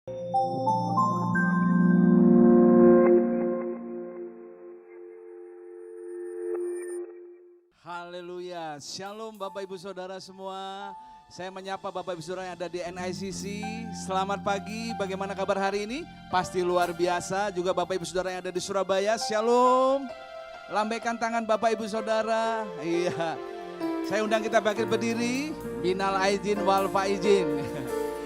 Haleluya, Shalom Bapak Ibu Saudara semua. Saya menyapa Bapak Ibu Saudara yang ada di NICC. Selamat pagi, bagaimana kabar hari ini? Pasti luar biasa. Juga Bapak Ibu Saudara yang ada di Surabaya, Shalom. Lambaikan tangan Bapak Ibu Saudara. Iya, saya undang kita bangkit berdiri. Minal aidin wal faizin.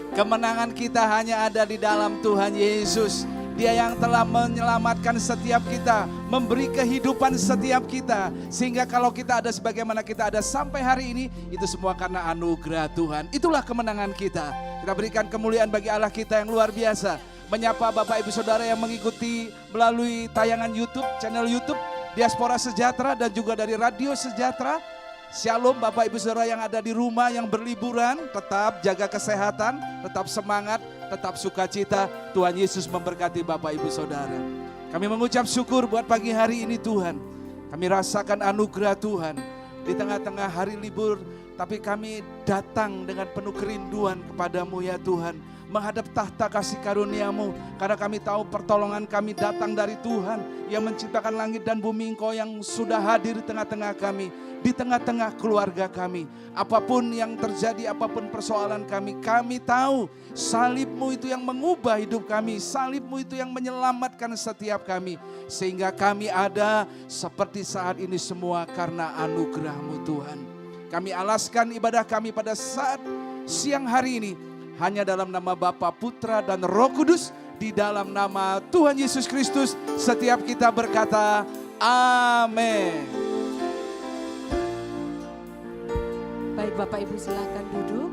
Kemenangan kita hanya ada di dalam Tuhan Yesus. Dia yang telah menyelamatkan setiap kita, memberi kehidupan setiap kita. Sehingga kalau kita ada sebagaimana kita ada sampai hari ini, itu semua karena anugerah Tuhan. Itulah kemenangan kita. Kita berikan kemuliaan bagi Allah kita yang luar biasa. Menyapa Bapak Ibu Saudara yang mengikuti melalui tayangan YouTube, channel YouTube Diaspora Sejahtera dan juga dari Radio Sejahtera. Shalom Bapak Ibu Saudara yang ada di rumah yang berliburan, tetap jaga kesehatan, tetap semangat, tetap sukacita. Tuhan Yesus memberkati Bapak Ibu Saudara. Kami mengucap syukur buat pagi hari ini Tuhan. Kami rasakan anugerah Tuhan di tengah-tengah hari libur, tapi kami datang dengan penuh kerinduan kepadamu ya Tuhan. Menghadap tahta kasih karunia-Mu, karena kami tahu pertolongan kami datang dari Tuhan yang menciptakan langit dan bumi. Engkau yang sudah hadir di tengah-tengah kami, di tengah-tengah keluarga kami. Apapun yang terjadi, apapun persoalan kami tahu salib-Mu itu yang mengubah hidup kami, salib-Mu itu yang menyelamatkan setiap kami. Sehingga kami ada seperti saat ini semua karena anugerah-Mu Tuhan. Kami alaskan ibadah kami pada saat siang hari ini hanya dalam nama Bapa, Putra, dan Roh Kudus. Di dalam nama Tuhan Yesus Kristus, setiap kita berkata, amin. Baik Bapak Ibu silakan duduk.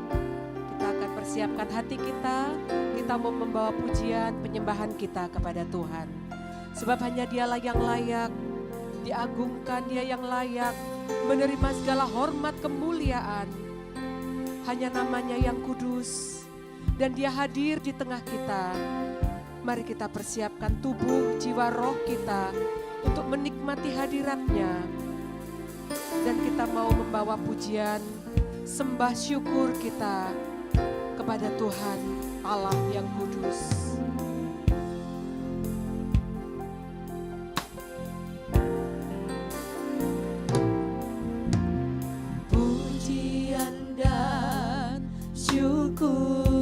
Kita akan persiapkan hati kita. Kita mau membawa pujian penyembahan kita kepada Tuhan. Sebab hanya Dialah yang layak diagungkan, Dia yang layak menerima segala hormat kemuliaan. Hanya namanya yang kudus. Dan Dia hadir di tengah kita. Mari kita persiapkan tubuh, jiwa, roh kita untuk menikmati hadirat-Nya. Dan kita mau membawa pujian, sembah syukur kita kepada Tuhan Allah yang kudus. Pujian dan syukur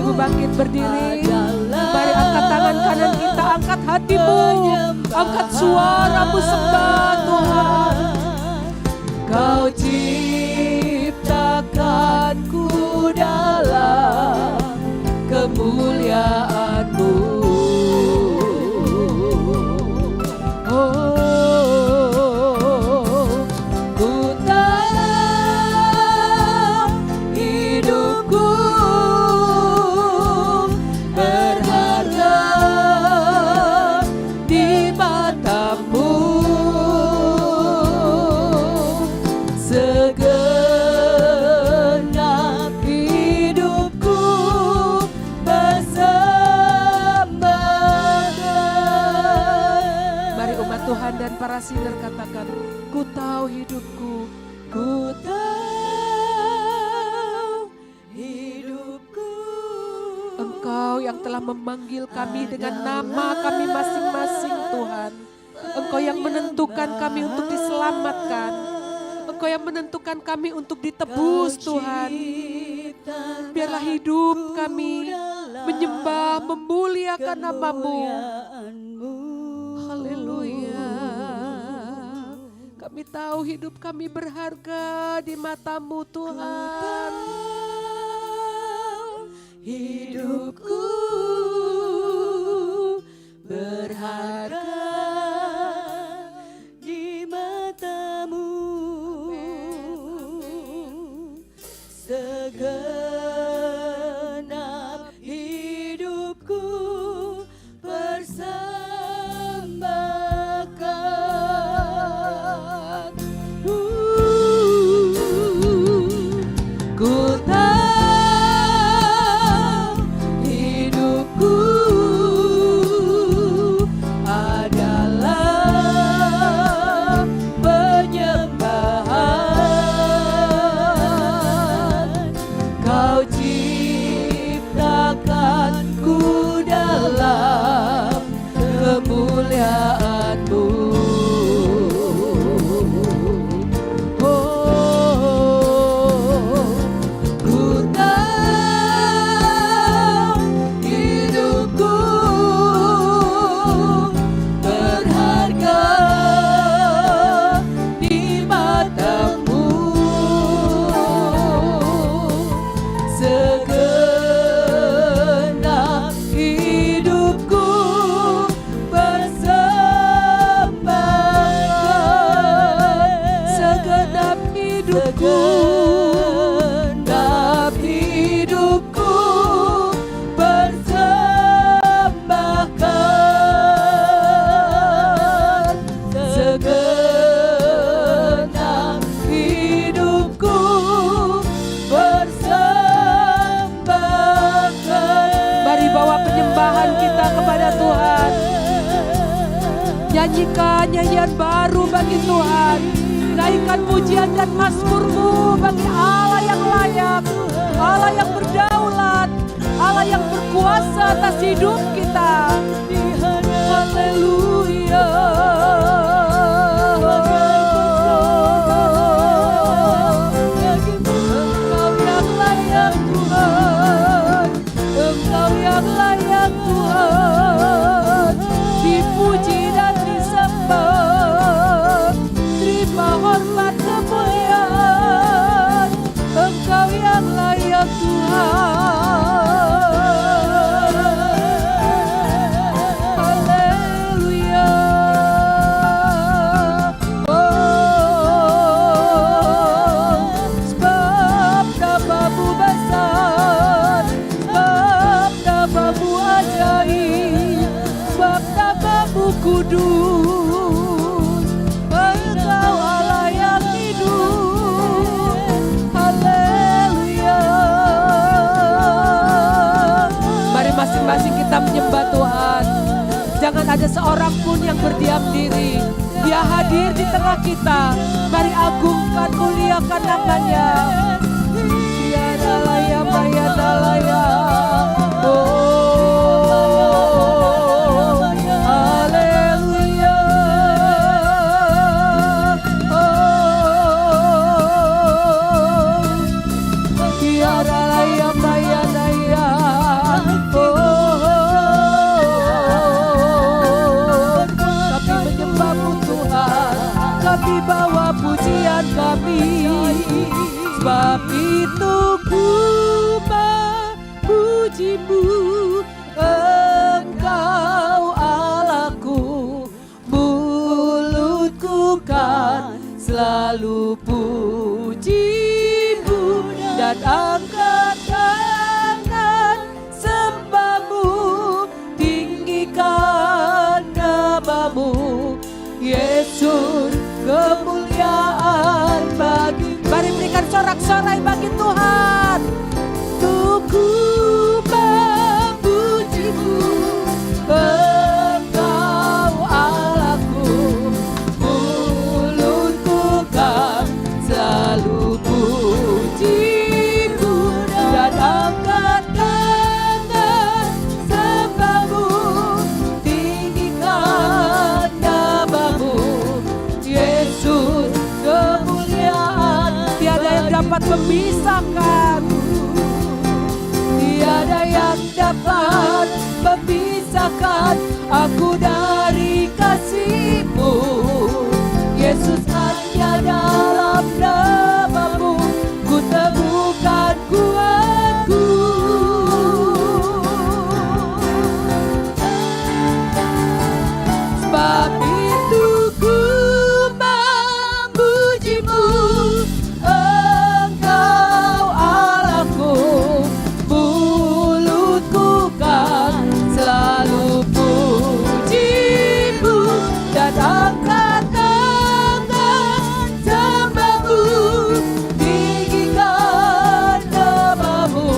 Ibu bangkit berdiri. Mari angkat tangan kanan kita, angkat hatimu, angkat suaramu sembah Tuhan. Kau ciptakanku dalam kemuliaan-Mu. Para singer katakan, ku tahu hidupku, ku tahu hidupku. Engkau yang telah memanggil kami dengan nama kami masing-masing Tuhan. Engkau yang menentukan kami untuk diselamatkan. Engkau yang menentukan kami untuk ditebus Tuhan. Biarlah hidup kami menyembah, memuliakan nama-Mu. Haleluya. Kami tahu hidup kami berharga di mata-Mu Tuhan. Hidupku berharga di mata-Mu. Segenap hidupku persembahkan. Ku tahu hidupku adalah penyembahan. Kau ciptakanku dalam kemuliaan-Mu. Segenap hidupku persembahkan. Segenap hidupku persembahkan. Mari bawa penyembahan kita kepada Tuhan. Nyanyikan nyanyian baru bagi Tuhan. Naikkan pujian dan mazmur-Mu bagi Allah yang layak, Allah yang berdaulat, Allah yang berkuasa atas hidup kita. Haleluya. Engkau yang layak Tuhan, Engkau yang layak Tuhan, dipuji dan disembah. Hormat kemuliaan, Engkau yang layak Tuhan. Haleluya. Sebab nama-Mu besar, sebab nama-Mu ajaib, sebab nama-Mu kudus. Masing-masing kita menyembah Tuhan. Jangan ada seorang pun yang berdiam diri. Dia hadir di tengah kita. Mari agungkan, muliakan namanya. Tiada layak, tiada layak. Oh, haleluya. Oh, tiada layak, tiada layak. Sebab itu ku memujimu, Engkau Allahku, mulutku kan selalu pujimu dan angkat tangan sembahmu, tinggikan namamu, Yesus, kemuliaan bagi. Mari berikan sorak-sorai bagi Tuhan. Tuku memujimu, Engkau Allahku, mulutku kan selalu pujimu dan angkat tangan sembahmu, tinggikan namamu, Yesus, kemuliaan. Tiada yang dapat memisahkan, tiada yang dapat memisahkan aku dari kasih-Mu, Yesus, hanya dalam namamu ku temukan kuatku. Sebab itu ku memujimu, Engkau Allahku, mulutku kan selalu pujimu dan angkat tangan sembahmu, tinggikan namamu,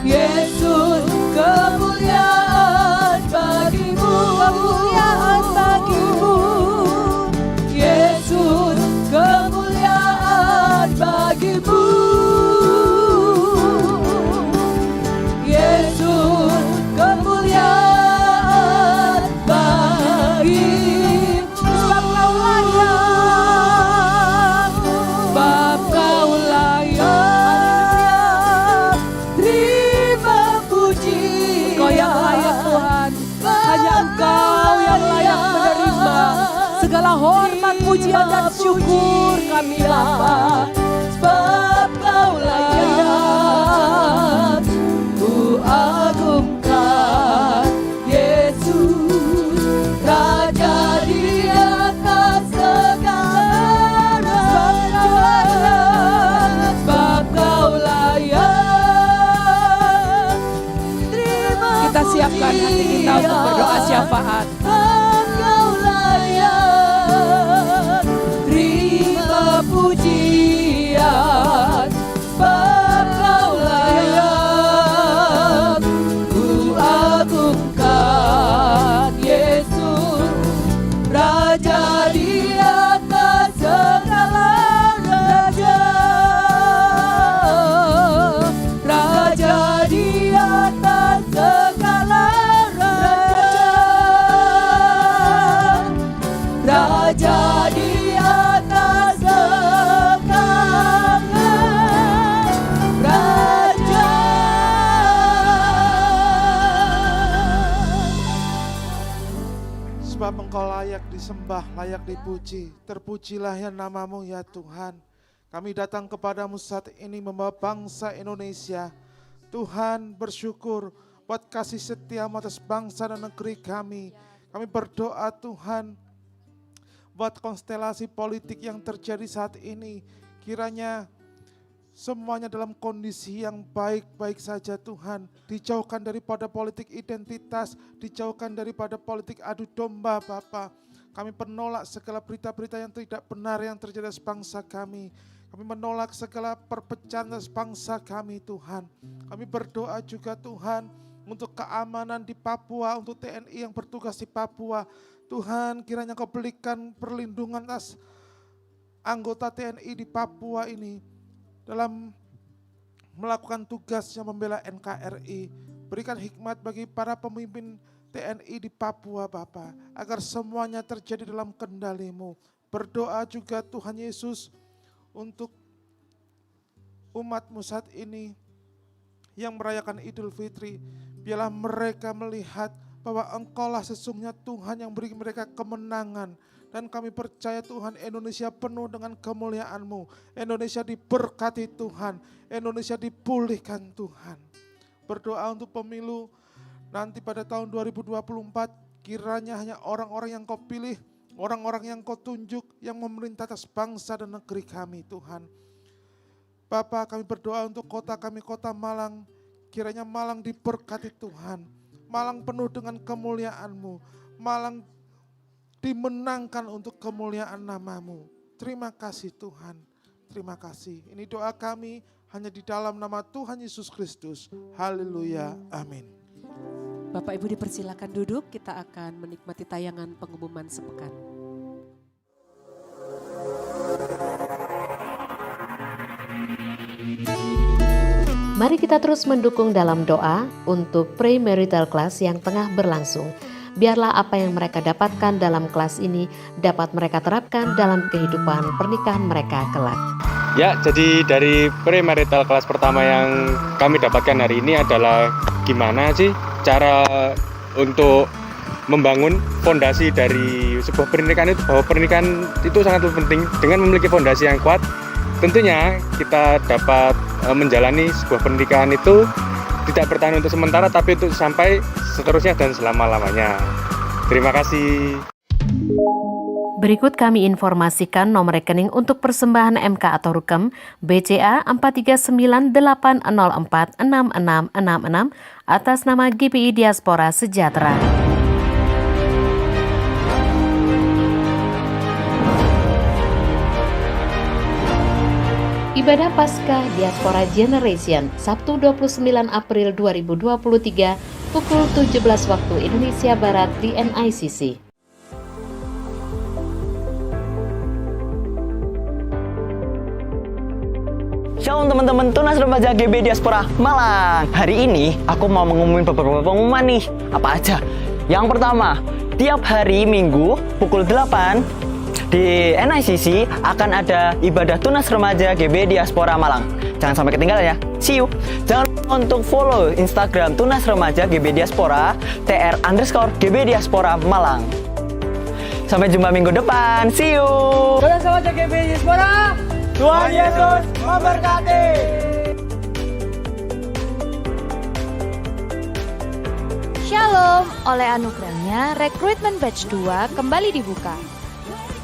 Yesus, kemuliaan bagimu, kemuliaan bagimu, Yesus, kemuliaan bagimu, Yesus, kemuliaan bagimu. Sebab Kau layak, sebab Kau layak, terima puji. Engkau yang layak Tuhan, hanya Engkau yang layak menerima segala hormat, pujian dan syukur kami Bapa. Sebab Kau layak, ku agungkan Yesus, Raja di atas segala. Sebab Kau layak, kita siapkan hati kita untuk berdoa syafaat. Kau layak, terima pujian. Sebab Kau layak, ku agungkan Yesus, Raja di atas segala raja, Raja di atas segala raja, Raja di atas segala raja. Sebab Engkau layak disembah, layak dipuji. Terpujilah ya namamu ya Tuhan. Kami datang kepadamu saat ini membawa bangsa Indonesia. Tuhan, bersyukur buat kasih setiamu atas bangsa dan negeri kami. Kami berdoa Tuhan, buat konstelasi politik yang terjadi saat ini. Kiranya semuanya dalam kondisi yang baik-baik saja Tuhan. Dijauhkan daripada politik identitas, dijauhkan daripada politik adu domba Bapa. Kami menolak segala berita-berita yang tidak benar yang terjadi atas bangsa kami. Kami menolak segala perpecahan atas bangsa kami Tuhan. Kami berdoa juga Tuhan untuk keamanan di Papua, untuk TNI yang bertugas di Papua. Tuhan, kiranya Kau berikan perlindungan atas anggota TNI di Papua ini dalam melakukan tugasnya membela NKRI. Berikan hikmat bagi para pemimpin TNI di Papua Bapa, agar semuanya terjadi dalam kendali-Mu. Berdoa juga Tuhan Yesus untuk umat-Mu saat ini yang merayakan Idul Fitri. Biarlah mereka melihat bahwa Engkaulah sesungguhnya Tuhan yang beri mereka kemenangan Dan kami percaya Tuhan, Indonesia penuh dengan kemuliaan-Mu. Indonesia diberkati Tuhan, Indonesia dipulihkan Tuhan. Berdoa untuk pemilu nanti pada tahun 2024, kiranya hanya orang-orang yang Kau pilih, orang-orang yang Kau tunjuk, yang memerintah atas bangsa dan negeri kami Tuhan. Bapa, kami berdoa untuk kota kami, kota Malang. Kiranya Malang diberkati Tuhan. Malang penuh dengan kemuliaan-Mu. Malang dimenangkan untuk kemuliaan nama-Mu. Terima kasih Tuhan. Terima kasih. Ini doa kami hanya di dalam nama Tuhan Yesus Kristus. Haleluya. Amin. Bapak Ibu dipersilakan duduk, kita akan menikmati tayangan pengumuman sepekan. Mari kita terus mendukung dalam doa untuk premarital class yang tengah berlangsung. Biarlah apa yang mereka dapatkan dalam kelas ini dapat mereka terapkan dalam kehidupan pernikahan mereka kelak. Ya, jadi dari premarital kelas pertama yang kami dapatkan hari ini adalah gimana sih cara untuk membangun fondasi dari sebuah pernikahan itu, bahwa pernikahan itu sangat penting. Dengan memiliki fondasi yang kuat, tentunya kita dapat menjalani sebuah pernikahan itu tidak bertahan untuk sementara, tapi untuk sampai seterusnya dan selama-lamanya. Terima kasih. Berikut kami informasikan nomor rekening untuk persembahan MK atau Rukem BCA 43980466666 atas nama GPI Diaspora Sejahtera. Ibadah Paskah Diaspora Generation Sabtu 29 April 2023 pukul 17 waktu Indonesia Barat di NICC. Shalom teman-teman Tunas Remaja GB Diaspora Malang. Hari ini aku mau mengumumin beberapa pengumuman nih. Apa aja? Yang pertama, tiap hari Minggu pukul 8 di NICC akan ada ibadah Tunas Remaja GB Diaspora Malang. Jangan sampai ketinggalan ya. See you. Jangan lupa untuk follow Instagram Tunas Remaja GB Diaspora TR_GB Diaspora Malang. Sampai jumpa minggu depan. See you. Tunas Remaja GB Diaspora. Tuhan Yesus memberkati. Shalom, oleh anugerahnya rekrutmen batch 2 kembali dibuka.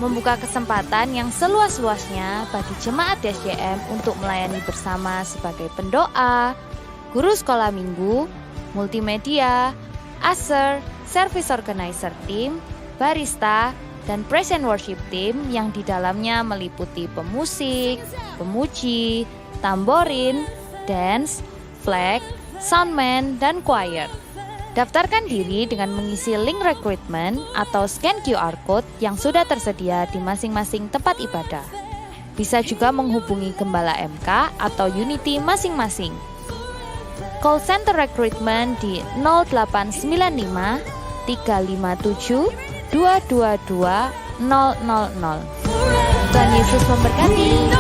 Membuka kesempatan yang seluas-luasnya bagi jemaat DSJM untuk melayani bersama sebagai pendoa, guru sekolah minggu, multimedia, usher, service organizer team, barista, dan praise and worship team yang di dalamnya meliputi pemusik, pemuji, tamborin, dance, flag, soundman, dan choir. Daftarkan diri dengan mengisi link rekrutmen atau scan QR Code yang sudah tersedia di masing-masing tempat ibadah. Bisa juga menghubungi Gembala MK atau Unity masing-masing. Call center rekrutmen di 0895 357 222 000. Tuhan Yesus memberkati.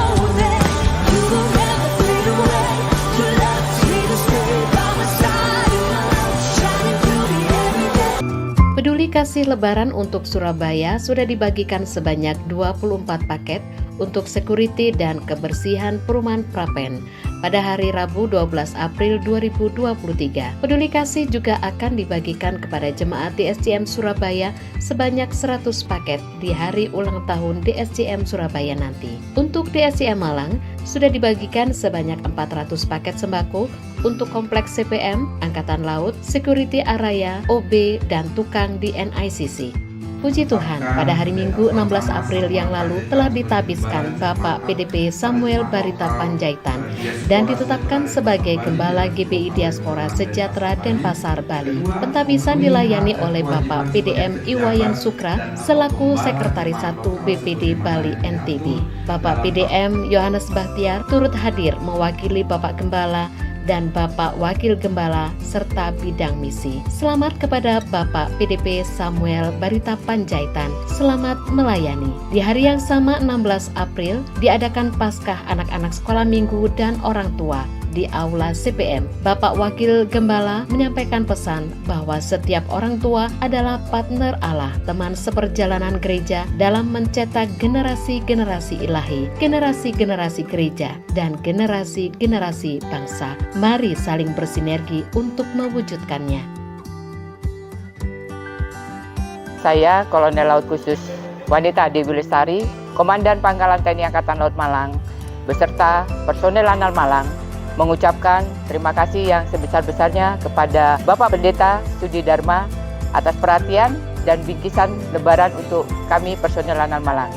Peduli Kasih Lebaran untuk Surabaya sudah dibagikan sebanyak 24 paket untuk security dan kebersihan perumahan Prapen pada hari Rabu 12 April 2023. Peduli Kasih juga akan dibagikan kepada jemaat DSJM Surabaya sebanyak 100 paket di hari ulang tahun DSJM Surabaya nanti. Untuk DSJM Malang sudah dibagikan sebanyak 400 paket sembako untuk kompleks CPM, Angkatan Laut, Security Araya, OB, dan tukang di NICC. Puji Tuhan, pada hari Minggu 16 April yang lalu telah ditabiskan Bapak PDP Samuel Barita Panjaitan dan ditetapkan sebagai Gembala GPI Diaspora Sejahtera Denpasar, Bali. Pentabisan dilayani oleh Bapak PDM Iwayan Sukra selaku Sekretaris 1 BPD Bali NTB. Bapak PDM Yohanes Bahtiar turut hadir mewakili Bapak Gembala dan Bapak Wakil Gembala serta bidang misi. Selamat kepada Bapak PDP Samuel Barita Panjaitan. Selamat melayani. Di hari yang sama 16 April diadakan Paskah anak-anak sekolah minggu dan orang tua. di Aula CPM. Bapak Wakil Gembala menyampaikan pesan bahwa setiap orang tua adalah partner Allah, teman seperjalanan gereja dalam mencetak generasi-generasi ilahi, generasi-generasi gereja, dan generasi-generasi bangsa. Mari saling bersinergi untuk mewujudkannya. Saya Kolonel Laut Khusus Wanita Dewi Lestari, Komandan Pangkalan TNI Angkatan Laut Malang, beserta personel Lanal Malang, mengucapkan terima kasih yang sebesar-besarnya kepada Bapak Pendeta Sudi Dharma atas perhatian dan bingkisan lebaran untuk kami personel Lanal Malang.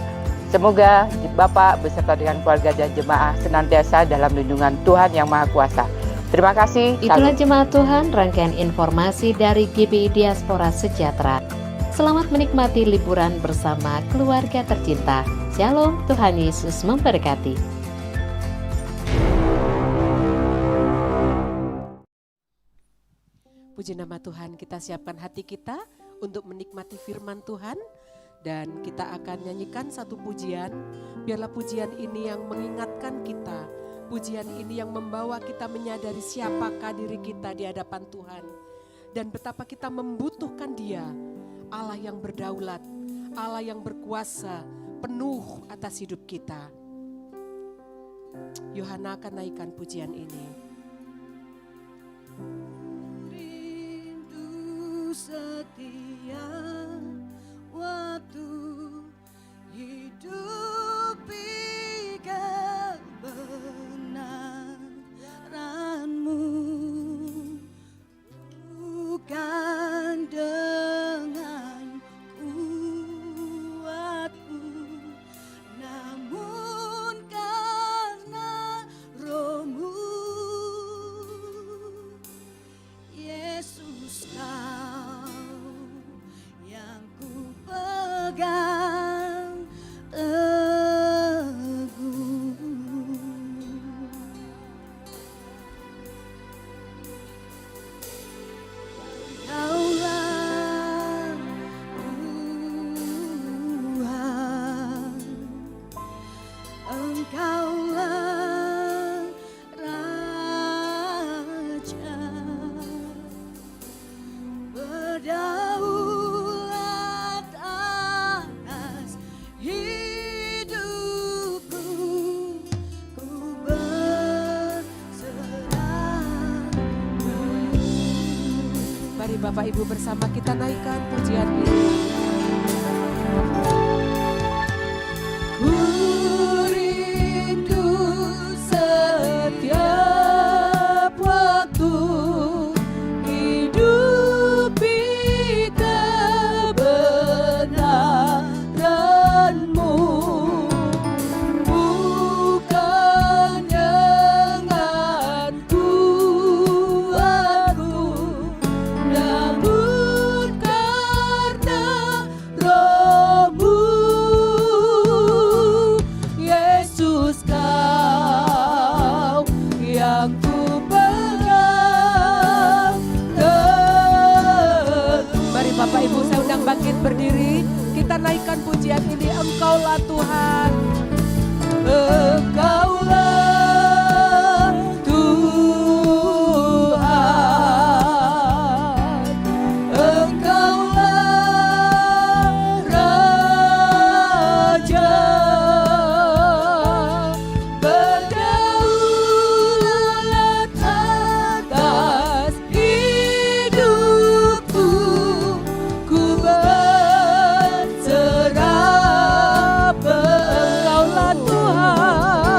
Semoga Bapak beserta dengan keluarga dan jemaah senantiasa dalam lindungan Tuhan Yang Maha Kuasa. Terima kasih. Itulah jemaat Tuhan, rangkaian informasi dari GBI Diaspora Sejahtera. Selamat menikmati liburan bersama keluarga tercinta. Shalom, Tuhan Yesus memberkati. Puji nama Tuhan, kita siapkan hati kita untuk menikmati firman Tuhan. Dan kita akan nyanyikan satu pujian. Biarlah pujian ini yang mengingatkan kita. Pujian ini yang membawa kita menyadari siapakah diri kita di hadapan Tuhan. Dan betapa kita membutuhkan Dia. Allah yang berdaulat, Allah yang berkuasa penuh atas hidup kita. Yohana akan naikkan pujian ini. Rindu setia waktu hidupi kebenaran-Mu, bukan dengan kuatku, namun karena Roh-Mu. Yesus, Kau yang ku pegang teguh. Kaulah Tuhan, Engkaulah Raja, berdaulat atas hidupku, ku berserah. Mari Bapak Ibu bersama kita naikkan pujian ini. Ku rindu setiap waktu hidupi kebenaran-Mu, bukan dengan kuatku, namun karena Roh-Mu. Yesus, Kau yang ku pegang teguh. Mari Bapak Ibu saya undang bangkit berdiri. Kita naikkan pujian ini. Engkaulah Tuhan. Engkaulah Tuhan, Engkaulah Raja, berdaulat atas hidupku, ku berserah. Engkaulah Tuhan.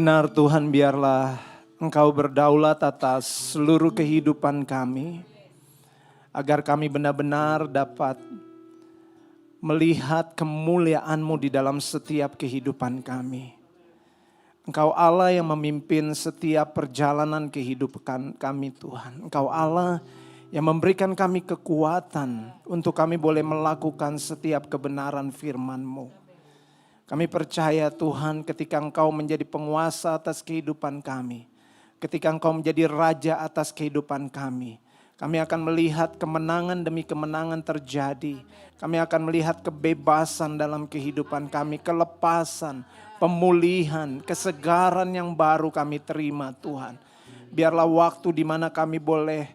Benar Tuhan, biarlah Engkau berdaulat atas seluruh kehidupan kami, agar kami benar-benar dapat melihat kemuliaan-Mu di dalam setiap kehidupan kami. Engkau Allah yang memimpin setiap perjalanan kehidupan kami Tuhan. Engkau Allah yang memberikan kami kekuatan untuk kami boleh melakukan setiap kebenaran firman-Mu. Kami percaya Tuhan, ketika Engkau menjadi penguasa atas kehidupan kami, ketika Engkau menjadi raja atas kehidupan kami akan melihat kemenangan demi kemenangan terjadi. Kami akan melihat kebebasan dalam kehidupan kami, kelepasan, pemulihan, kesegaran yang baru kami terima Tuhan. Biarlah waktu di mana kami boleh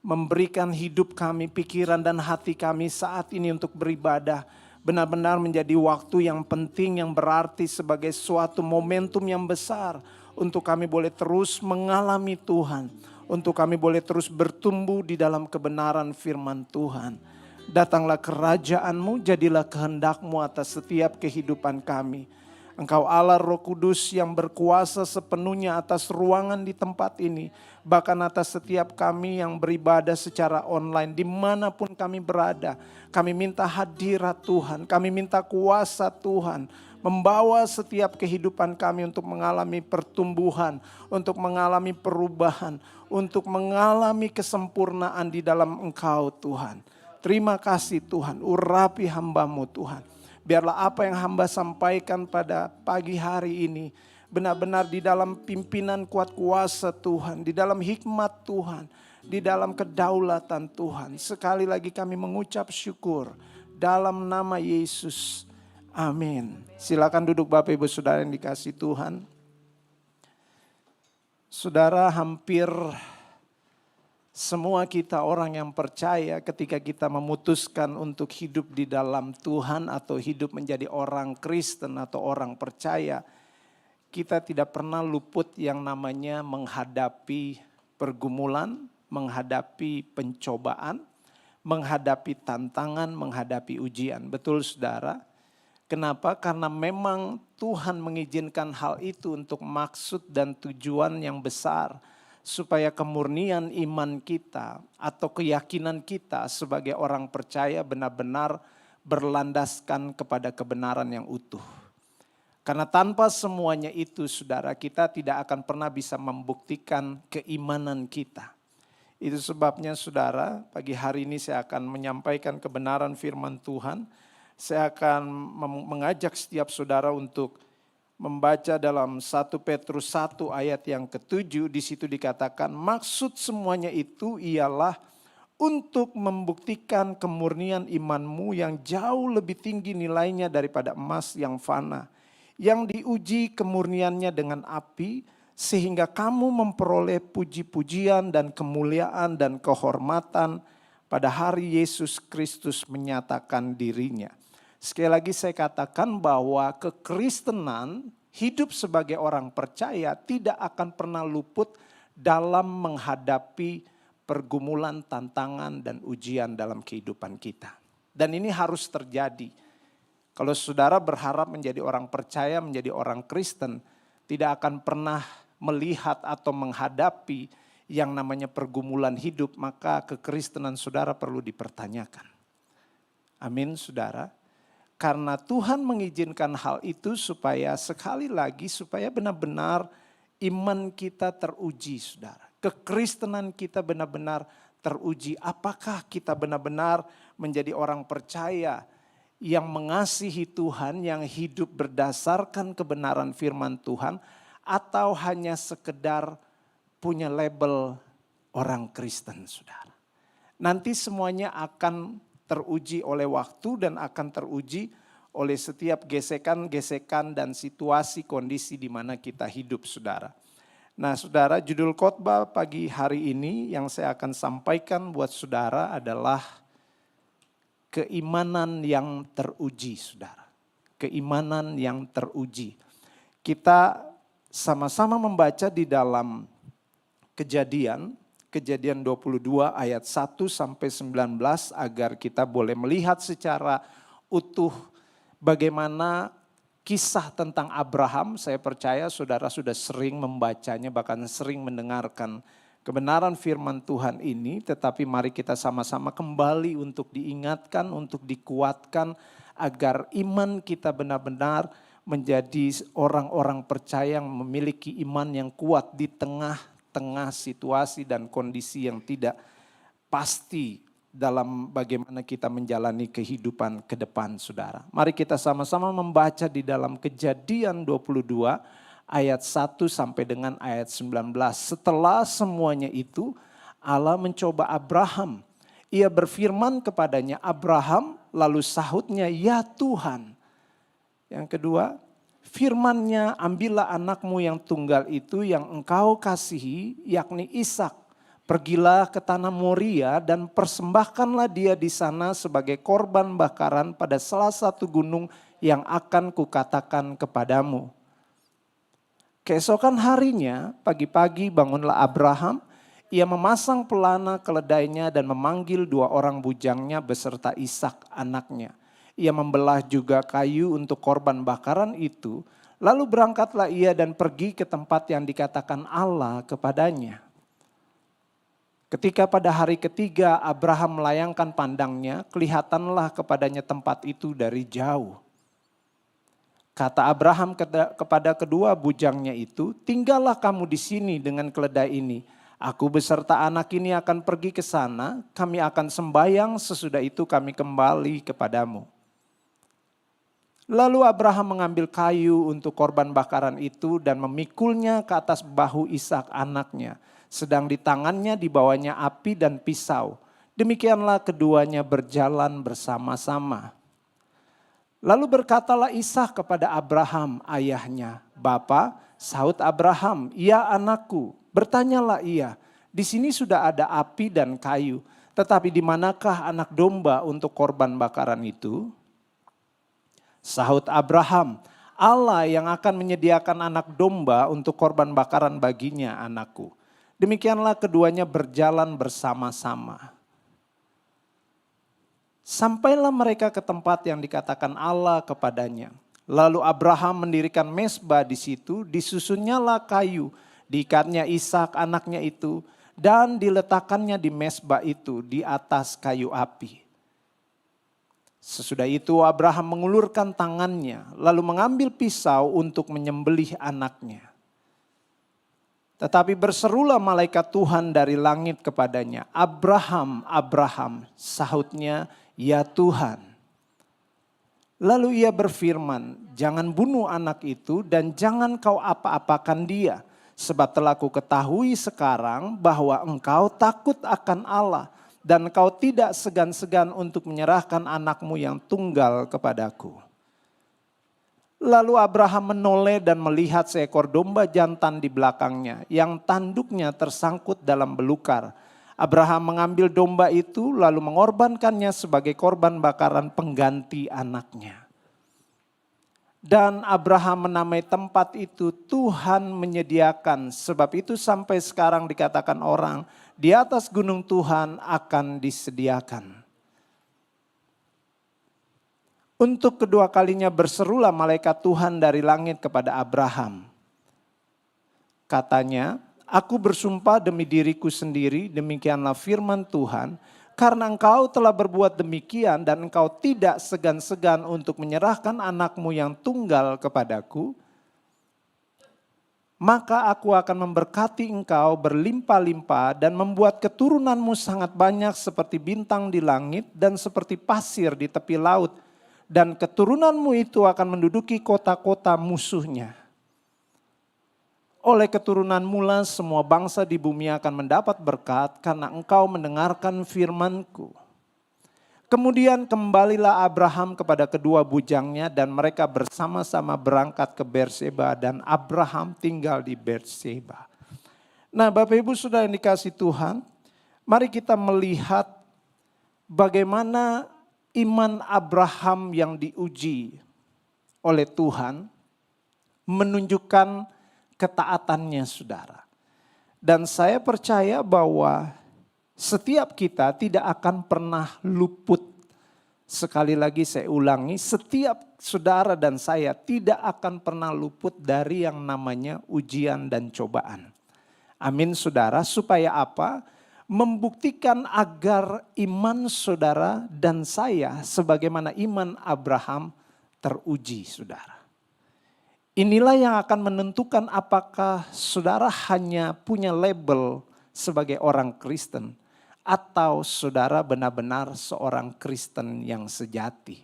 memberikan hidup kami, pikiran dan hati kami saat ini untuk beribadah, benar-benar menjadi waktu yang penting, yang berarti sebagai suatu momentum yang besar untuk kami boleh terus mengalami Tuhan, untuk kami boleh terus bertumbuh di dalam kebenaran firman Tuhan. Datanglah kerajaan-Mu, jadilah kehendak-Mu atas setiap kehidupan kami. Engkau Allah Roh Kudus yang berkuasa sepenuhnya atas ruangan di tempat ini, bahkan atas setiap kami yang beribadah secara online, dimanapun kami berada. Kami minta hadirat Tuhan, kami minta kuasa Tuhan, membawa setiap kehidupan kami untuk mengalami pertumbuhan, untuk mengalami perubahan, untuk mengalami kesempurnaan di dalam Engkau Tuhan. Terima kasih Tuhan, urapi hamba-Mu Tuhan. Biarlah apa yang hamba sampaikan pada pagi hari ini benar-benar di dalam pimpinan kuat kuasa Tuhan, di dalam hikmat Tuhan, di dalam kedaulatan Tuhan. Sekali lagi kami mengucap syukur dalam nama Yesus. Amin. Silakan duduk Bapak Ibu Saudara yang dikasihi Tuhan. Saudara, hampir semua kita orang yang percaya ketika kita memutuskan untuk hidup di dalam Tuhan atau hidup menjadi orang Kristen atau orang percaya, kita tidak pernah luput yang namanya menghadapi pergumulan, menghadapi pencobaan, menghadapi tantangan, menghadapi ujian. Betul saudara? Kenapa? Karena memang Tuhan mengizinkan hal itu untuk maksud dan tujuan yang besar, supaya kemurnian iman kita atau keyakinan kita sebagai orang percaya benar-benar berlandaskan kepada kebenaran yang utuh. Karena tanpa semuanya itu saudara, kita tidak akan pernah bisa membuktikan keimanan kita. Itu sebabnya saudara, pagi hari ini saya akan menyampaikan kebenaran firman Tuhan. Saya akan mengajak setiap saudara untuk membaca dalam 1 Petrus 1 ayat yang ke-7, di situ dikatakan maksud semuanya itu ialah untuk membuktikan kemurnian imanmu yang jauh lebih tinggi nilainya daripada emas yang fana, yang diuji kemurniannya dengan api, sehingga kamu memperoleh puji-pujian dan kemuliaan dan kehormatan pada hari Yesus Kristus menyatakan dirinya. Sekali lagi saya katakan bahwa kekristenan, hidup sebagai orang percaya tidak akan pernah luput dalam menghadapi pergumulan, tantangan, dan ujian dalam kehidupan kita. Dan ini harus terjadi. Kalau saudara berharap menjadi orang percaya, menjadi orang Kristen, tidak akan pernah melihat atau menghadapi yang namanya pergumulan hidup, maka kekristenan saudara perlu dipertanyakan. Amin saudara. Karena Tuhan mengizinkan hal itu supaya sekali lagi, supaya benar-benar iman kita teruji saudara. Kekristenan kita benar-benar teruji. Apakah kita benar-benar menjadi orang percaya yang mengasihi Tuhan, yang hidup berdasarkan kebenaran firman Tuhan, atau hanya sekedar punya label orang Kristen saudara. Nanti semuanya akan teruji oleh waktu dan akan teruji oleh setiap gesekan-gesekan dan situasi kondisi di mana kita hidup saudara. Nah saudara, judul khotbah pagi hari ini yang saya akan sampaikan buat saudara adalah keimanan yang teruji saudara. Keimanan yang teruji. Kita sama-sama membaca di dalam Kejadian 22 ayat 1 sampai 19 agar kita boleh melihat secara utuh bagaimana kisah tentang Abraham, saya percaya saudara sudah sering membacanya, bahkan sering mendengarkan kebenaran firman Tuhan ini. Tetapi mari kita sama-sama kembali untuk diingatkan, untuk dikuatkan, agar iman kita benar-benar menjadi orang-orang percaya yang memiliki iman yang kuat di tengah-tengah situasi dan kondisi yang tidak pasti dalam bagaimana kita menjalani kehidupan ke depan, saudara. Mari kita sama-sama membaca di dalam Kejadian 22 ayat 1 sampai dengan ayat 19. Setelah semuanya itu, Allah mencoba Abraham. Ia berfirman kepadanya, Abraham, lalu sahutnya, ya Tuhan. Yang kedua, firman-Nya, ambillah anakmu yang tunggal itu yang engkau kasihi, yakni Ishak. Pergilah ke tanah Moria dan persembahkanlah dia di sana sebagai korban bakaran pada salah satu gunung yang akan kukatakan kepadamu. Keesokan harinya, pagi-pagi bangunlah Abraham, ia memasang pelana keledainya dan memanggil 2 orang bujangnya beserta Ishak anaknya. Ia membelah juga kayu untuk korban bakaran itu, lalu berangkatlah ia dan pergi ke tempat yang dikatakan Allah kepadanya. Ketika pada hari ketiga Abraham melayangkan pandangnya, kelihatanlah kepadanya tempat itu dari jauh. Kata Abraham kepada kedua bujangnya itu, tinggallah kamu di sini dengan keledai ini. Aku beserta anak ini akan pergi ke sana, kami akan sembahyang, sesudah itu kami kembali kepadamu. Lalu Abraham mengambil kayu untuk korban bakaran itu dan memikulnya ke atas bahu Ishak anaknya. Sedang di tangannya dibawanya api dan pisau. Demikianlah keduanya berjalan bersama-sama. Lalu berkatalah Ishak kepada Abraham ayahnya, Bapa, sahut Abraham, ya anakku. Bertanyalah ia, di sini sudah ada api dan kayu, tetapi di manakah anak domba untuk korban bakaran itu? Sahut Abraham, Allah yang akan menyediakan anak domba untuk korban bakaran baginya anakku. Demikianlah keduanya berjalan bersama-sama. Sampailah mereka ke tempat yang dikatakan Allah kepadanya. Lalu Abraham mendirikan mezbah di situ, disusunnyalah kayu, diikatnya Ishak anaknya itu, dan diletakkannya di mezbah itu di atas kayu api. Sesudah itu Abraham mengulurkan tangannya, lalu mengambil pisau untuk menyembelih anaknya. Tetapi berserulah malaikat Tuhan dari langit kepadanya, Abraham, Abraham, sahutnya, ya Tuhan. Lalu ia berfirman, jangan bunuh anak itu dan jangan kau apa-apakan dia. Sebab telah ku ketahui sekarang bahwa engkau takut akan Allah dan engkau tidak segan-segan untuk menyerahkan anakmu yang tunggal kepadaku. Lalu Abraham menoleh dan melihat seekor domba jantan di belakangnya yang tanduknya tersangkut dalam belukar. Abraham mengambil domba itu lalu mengorbankannya sebagai korban bakaran pengganti anaknya. Dan Abraham menamai tempat itu Tuhan menyediakan, sebab itu sampai sekarang dikatakan orang di atas gunung Tuhan akan disediakan. Untuk kedua kalinya berserulah malaikat Tuhan dari langit kepada Abraham. Katanya, aku bersumpah demi diriku sendiri, demikianlah firman Tuhan, karena engkau telah berbuat demikian dan engkau tidak segan-segan untuk menyerahkan anakmu yang tunggal kepadaku, maka aku akan memberkati engkau berlimpah-limpah dan membuat keturunanmu sangat banyak seperti bintang di langit dan seperti pasir di tepi laut. Dan keturunanmu itu akan menduduki kota-kota musuhnya. Oleh keturunanmu lah semua bangsa di bumi akan mendapat berkat karena engkau mendengarkan firman-Ku. Kemudian kembalilah Abraham kepada kedua bujangnya dan mereka bersama-sama berangkat ke Berseba dan Abraham tinggal di Berseba. Nah, Bapak Ibu Saudara yang dikasihi Tuhan, mari kita melihat bagaimana iman Abraham yang diuji oleh Tuhan menunjukkan ketaatannya, saudara. Dan saya percaya bahwa setiap kita tidak akan pernah luput Sekali lagi saya ulangi, setiap saudara dan saya tidak akan pernah luput dari yang namanya ujian dan cobaan. Amin saudara, supaya apa? Membuktikan agar iman saudara dan saya sebagaimana iman Abraham teruji saudara. Inilah yang akan menentukan apakah saudara hanya punya label sebagai orang Kristen atau saudara benar-benar seorang Kristen yang sejati.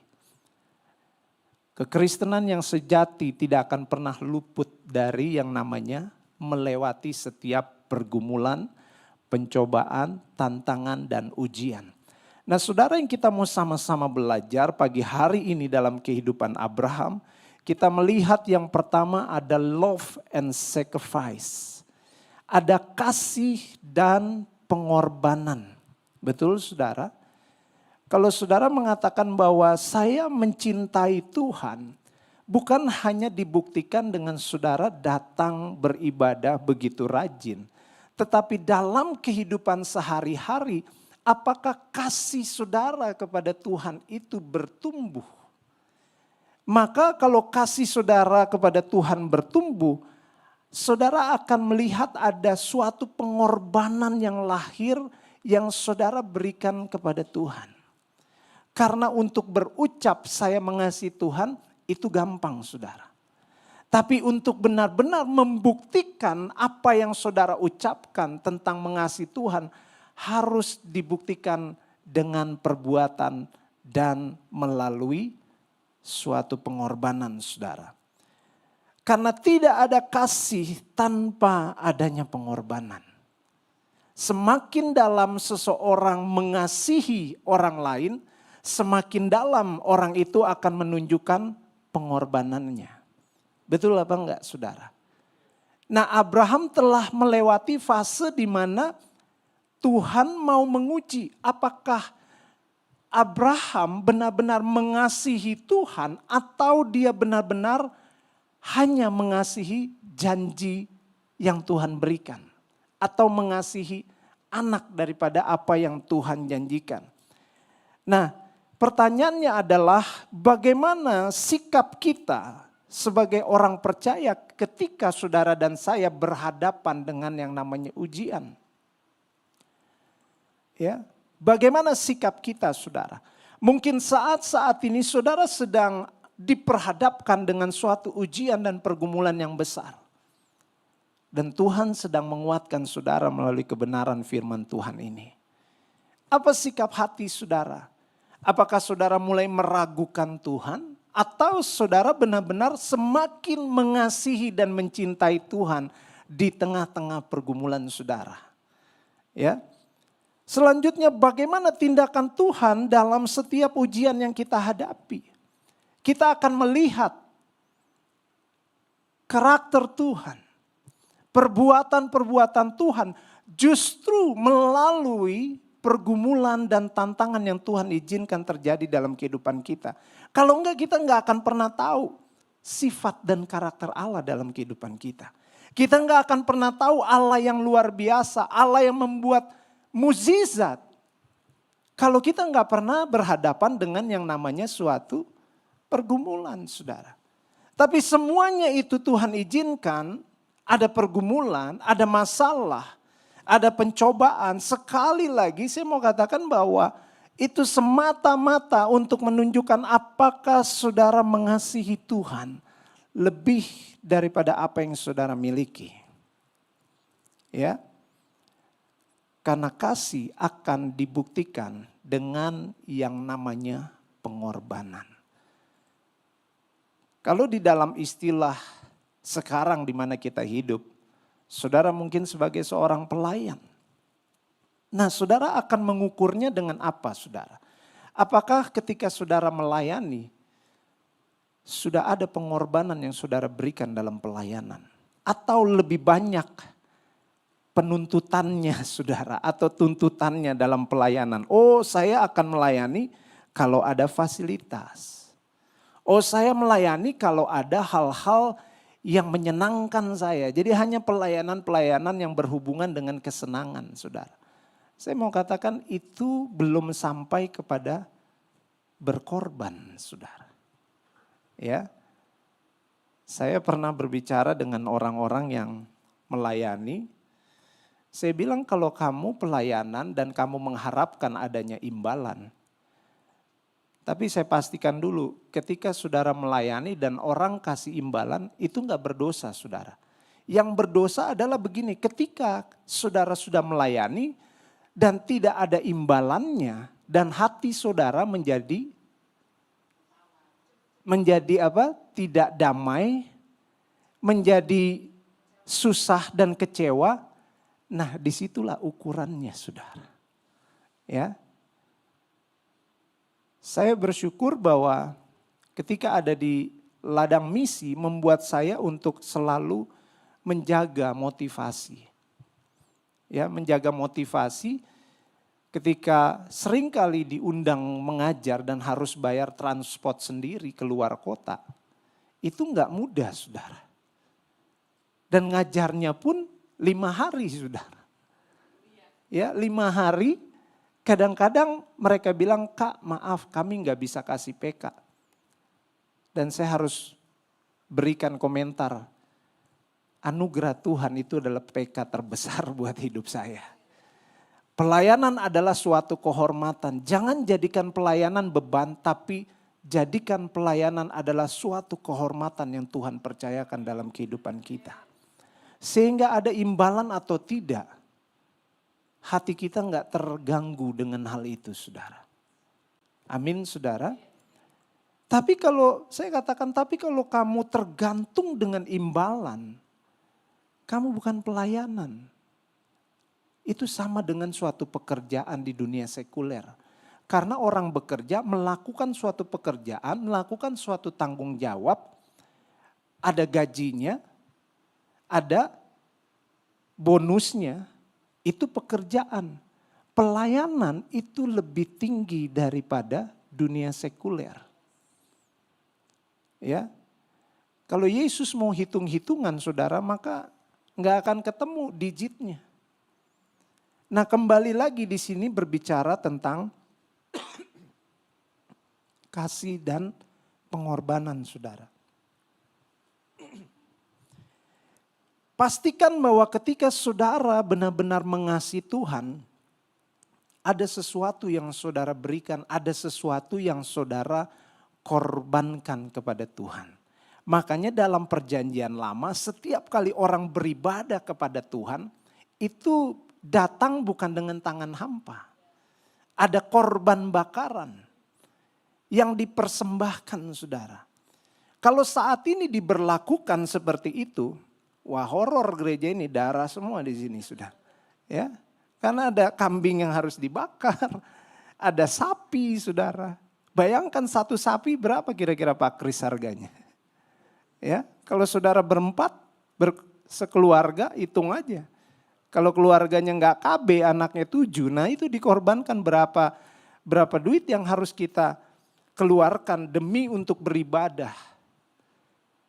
Kekristenan yang sejati tidak akan pernah luput dari yang namanya melewati setiap pergumulan, pencobaan, tantangan, dan ujian. Nah saudara, yang kita mau sama-sama belajar pagi hari ini dalam kehidupan Abraham, kita melihat yang pertama ada love and sacrifice. Ada kasih dan pengorbanan. Betul saudara? Kalau saudara mengatakan bahwa saya mencintai Tuhan, bukan hanya dibuktikan dengan saudara datang beribadah begitu rajin. Tetapi dalam kehidupan sehari-hari, apakah kasih saudara kepada Tuhan itu bertumbuh? Maka kalau kasih saudara kepada Tuhan bertumbuh, saudara akan melihat ada suatu pengorbanan yang lahir yang saudara berikan kepada Tuhan. Karena untuk berucap saya mengasihi Tuhan itu gampang saudara. Tapi untuk benar-benar membuktikan apa yang saudara ucapkan tentang mengasihi Tuhan harus dibuktikan dengan perbuatan dan melalui suatu pengorbanan saudara. Karena tidak ada kasih tanpa adanya pengorbanan. Semakin dalam seseorang mengasihi orang lain, semakin dalam orang itu akan menunjukkan pengorbanannya. Betul apa enggak saudara? Nah Abraham telah melewati fase di mana Tuhan mau menguji apakah Abraham benar-benar mengasihi Tuhan atau dia benar-benar hanya mengasihi janji yang Tuhan berikan. Atau mengasihi anak daripada apa yang Tuhan janjikan. Nah pertanyaannya adalah bagaimana sikap kita sebagai orang percaya ketika saudara dan saya berhadapan dengan yang namanya ujian. Ya, bagaimana sikap kita saudara? Mungkin saat-saat ini saudara sedang diperhadapkan dengan suatu ujian dan pergumulan yang besar. Dan Tuhan sedang menguatkan saudara melalui kebenaran firman Tuhan ini. Apa sikap hati saudara? Apakah saudara mulai meragukan Tuhan? Atau saudara benar-benar semakin mengasihi dan mencintai Tuhan di tengah-tengah pergumulan saudara? Ya. Selanjutnya bagaimana tindakan Tuhan dalam setiap ujian yang kita hadapi? Kita akan melihat karakter Tuhan. Perbuatan-perbuatan Tuhan justru melalui pergumulan dan tantangan yang Tuhan izinkan terjadi dalam kehidupan kita. Kalau enggak kita enggak akan pernah tahu sifat dan karakter Allah dalam kehidupan kita. Kita enggak akan pernah tahu Allah yang luar biasa, Allah yang membuat mukjizat. Kalau kita enggak pernah berhadapan dengan yang namanya suatu pergumulan saudara. Tapi semuanya itu Tuhan izinkan. Ada pergumulan, ada masalah, ada pencobaan. Sekali lagi saya mau katakan bahwa itu semata-mata untuk menunjukkan apakah saudara mengasihi Tuhan lebih daripada apa yang saudara miliki. Ya. Karena kasih akan dibuktikan dengan yang namanya pengorbanan. Kalau di dalam istilah sekarang di mana kita hidup, saudara mungkin sebagai seorang pelayan. Nah saudara akan mengukurnya dengan apa saudara? Apakah ketika saudara melayani, sudah ada pengorbanan yang saudara berikan dalam pelayanan? Atau lebih banyak penuntutannya saudara atau tuntutannya dalam pelayanan? Oh saya akan melayani kalau ada fasilitas. Oh saya melayani kalau ada hal-hal yang menyenangkan saya. Jadi hanya pelayanan-pelayanan yang berhubungan dengan kesenangan saudara. Saya mau katakan itu belum sampai kepada berkorban, saudara. Ya, saya pernah berbicara dengan orang-orang yang melayani. Saya bilang kalau kamu pelayanan dan kamu mengharapkan adanya imbalan. Tapi saya pastikan dulu ketika saudara melayani dan orang kasih imbalan itu enggak berdosa saudara. Yang berdosa adalah begini, ketika saudara sudah melayani dan tidak ada imbalannya dan hati saudara menjadi apa? Tidak damai, menjadi susah dan kecewa. Nah, disitulah ukurannya, saudara. Ya, saya bersyukur bahwa ketika ada di ladang misi membuat saya untuk selalu menjaga motivasi. Ya, menjaga motivasi ketika seringkali diundang mengajar dan harus bayar transport sendiri keluar kota. Itu enggak mudah, saudara. Dan ngajarnya pun 5 hari, saudara. Ya, 5 hari. Kadang-kadang mereka bilang, Kak maaf kami nggak bisa kasih PK. Dan saya harus berikan komentar. Anugerah Tuhan itu adalah PK terbesar buat hidup saya. Pelayanan adalah suatu kehormatan. Jangan jadikan pelayanan beban, tapi jadikan pelayanan adalah suatu kehormatan yang Tuhan percayakan dalam kehidupan kita. Sehingga ada imbalan atau tidak, hati kita nggak terganggu dengan hal itu, saudara. Amin, saudara. Tapi kalau saya katakan, tapi kalau kamu tergantung dengan imbalan, kamu bukan pelayanan. Itu sama dengan suatu pekerjaan di dunia sekuler. Karena orang bekerja melakukan suatu pekerjaan, melakukan suatu tanggung jawab, ada gajinya, ada bonusnya, itu pekerjaan. Pelayanan itu lebih tinggi daripada dunia sekuler. Ya, kalau Yesus mau hitung-hitungan saudara, maka nggak akan ketemu digitnya. Nah, kembali lagi di sini berbicara tentang kasih dan pengorbanan, saudara. Pastikan bahwa ketika saudara benar-benar mengasihi Tuhan, ada sesuatu yang saudara berikan, ada sesuatu yang saudara korbankan kepada Tuhan. Makanya dalam perjanjian lama setiap kali orang beribadah kepada Tuhan, itu datang bukan dengan tangan hampa. Ada korban bakaran yang dipersembahkan, saudara. Kalau saat ini diberlakukan seperti itu, wah, horor gereja ini, darah semua di sini sudah. Ya, karena ada kambing yang harus dibakar, ada sapi, saudara. Bayangkan satu sapi berapa kira-kira Pak Kris harganya? Ya, kalau saudara berempat, sekeluarga, hitung aja. Kalau keluarganya nggak KB, anaknya 7, nah itu dikorbankan berapa duit yang harus kita keluarkan demi untuk beribadah.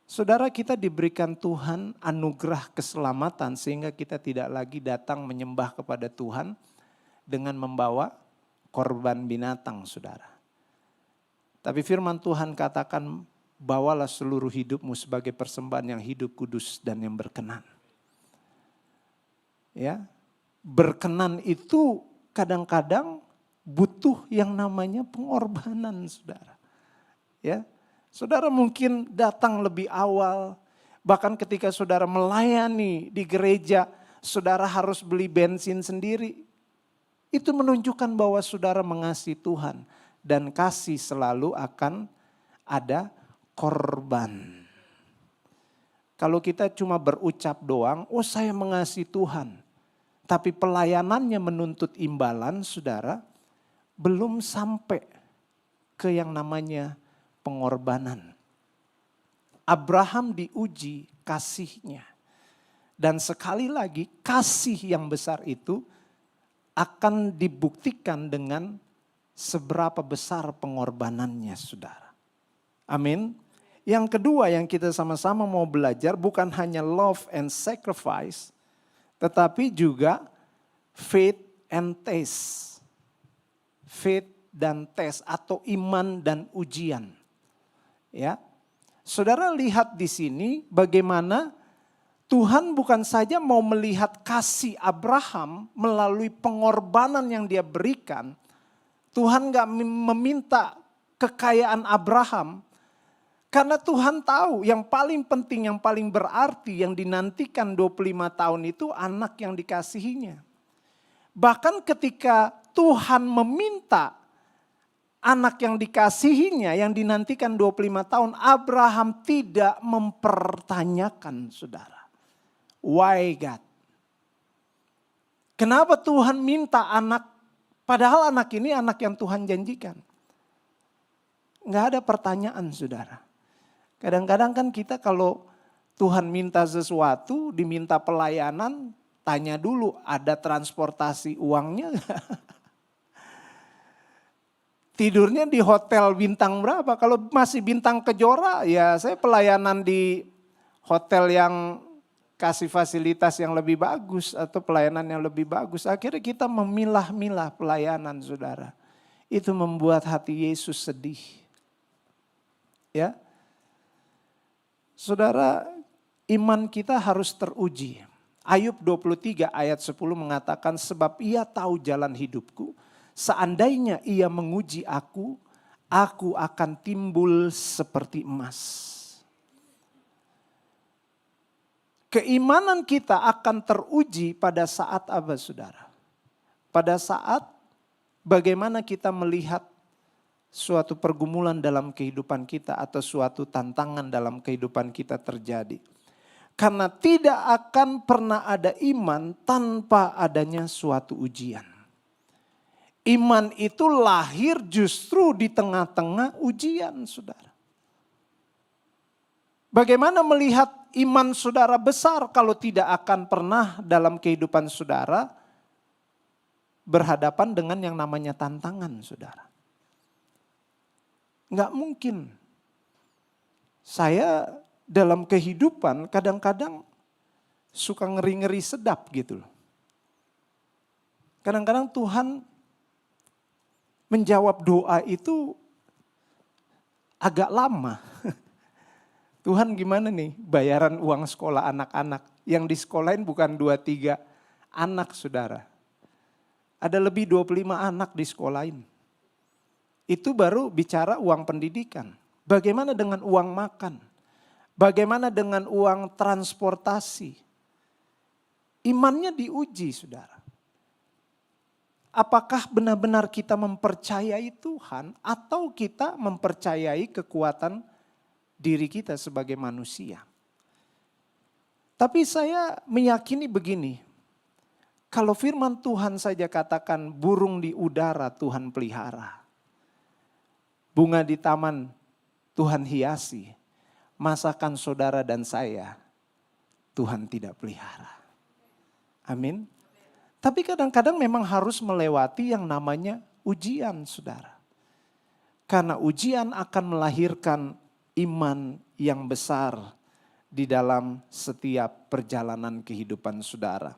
Saudara, kita diberikan Tuhan anugerah keselamatan sehingga kita tidak lagi datang menyembah kepada Tuhan dengan membawa korban binatang, saudara. Tapi firman Tuhan katakan, bawalah seluruh hidupmu sebagai persembahan yang hidup, kudus dan yang berkenan. Ya, berkenan itu kadang-kadang butuh yang namanya pengorbanan, saudara. Ya. Saudara mungkin datang lebih awal, bahkan ketika saudara melayani di gereja, saudara harus beli bensin sendiri. Itu menunjukkan bahwa saudara mengasihi Tuhan dan kasih selalu akan ada korban. Kalau kita cuma berucap doang, oh saya mengasihi Tuhan, tapi pelayanannya menuntut imbalan, saudara, belum sampai ke yang namanya pengorbanan. Abraham diuji kasihnya. Dan sekali lagi kasih yang besar itu akan dibuktikan dengan seberapa besar pengorbanannya, saudara. Amin. Yang kedua yang kita sama-sama mau belajar bukan hanya love and sacrifice, tetapi juga faith and taste. Faith dan tes atau iman dan ujian. Ya. Saudara lihat di sini bagaimana Tuhan bukan saja mau melihat kasih Abraham melalui pengorbanan yang dia berikan. Tuhan gak meminta kekayaan Abraham. Karena Tuhan tahu yang paling penting, yang paling berarti, yang dinantikan 25 tahun itu anak yang dikasihinya. Bahkan ketika Tuhan meminta anak yang dikasihinya yang dinantikan 25 tahun, Abraham tidak mempertanyakan, saudara. Why God? Kenapa Tuhan minta anak, padahal anak ini anak yang Tuhan janjikan? Nggak ada pertanyaan, saudara. Kadang-kadang kan kita kalau Tuhan minta sesuatu, diminta pelayanan, tanya dulu ada transportasi uangnya nggak? Tidurnya di hotel bintang berapa? Kalau masih bintang Kejora, ya saya pelayanan di hotel yang kasih fasilitas yang lebih bagus atau pelayanan yang lebih bagus. Akhirnya kita memilah-milah pelayanan, saudara. Itu membuat hati Yesus sedih. Ya, saudara, iman kita harus teruji. Ayub 23 ayat 10 mengatakan, sebab ia tahu jalan hidupku. Seandainya ia menguji aku akan timbul seperti emas. Keimanan kita akan teruji pada saat apa, saudara? Pada saat bagaimana kita melihat suatu pergumulan dalam kehidupan kita atau suatu tantangan dalam kehidupan kita terjadi. Karena tidak akan pernah ada iman tanpa adanya suatu ujian. Iman itu lahir justru di tengah-tengah ujian, saudara. Bagaimana melihat iman saudara besar kalau tidak akan pernah dalam kehidupan saudara berhadapan dengan yang namanya tantangan, saudara. Enggak mungkin. Saya dalam kehidupan kadang-kadang suka ngeri-ngeri sedap gitu loh. Kadang-kadang Tuhan menjawab doa itu agak lama. Tuhan gimana nih bayaran uang sekolah anak-anak. Yang di sekolahin bukan 2-3 anak, saudara. Ada lebih 25 anak di sekolahin. Itu baru bicara uang pendidikan. Bagaimana dengan uang makan? Bagaimana dengan uang transportasi? Imannya diuji, saudara. Apakah benar-benar kita mempercayai Tuhan atau kita mempercayai kekuatan diri kita sebagai manusia? Tapi saya meyakini begini, kalau firman Tuhan saja katakan burung di udara Tuhan pelihara, bunga di taman Tuhan hiasi, masakan saudara dan saya Tuhan tidak pelihara. Amin. Tapi kadang-kadang memang harus melewati yang namanya ujian, saudara. Karena ujian akan melahirkan iman yang besar di dalam setiap perjalanan kehidupan saudara.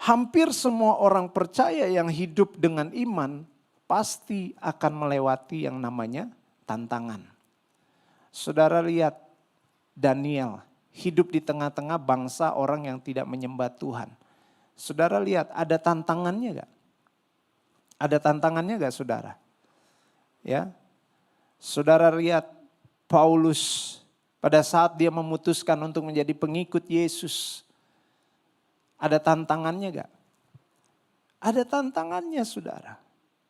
Hampir semua orang percaya yang hidup dengan iman pasti akan melewati yang namanya tantangan. Saudara lihat Daniel hidup di tengah-tengah bangsa orang yang tidak menyembah Tuhan. Saudara lihat ada tantangannya gak? Ada tantangannya gak, saudara? Ya, saudara lihat Paulus pada saat dia memutuskan untuk menjadi pengikut Yesus. Ada tantangannya gak? Ada tantangannya, saudara.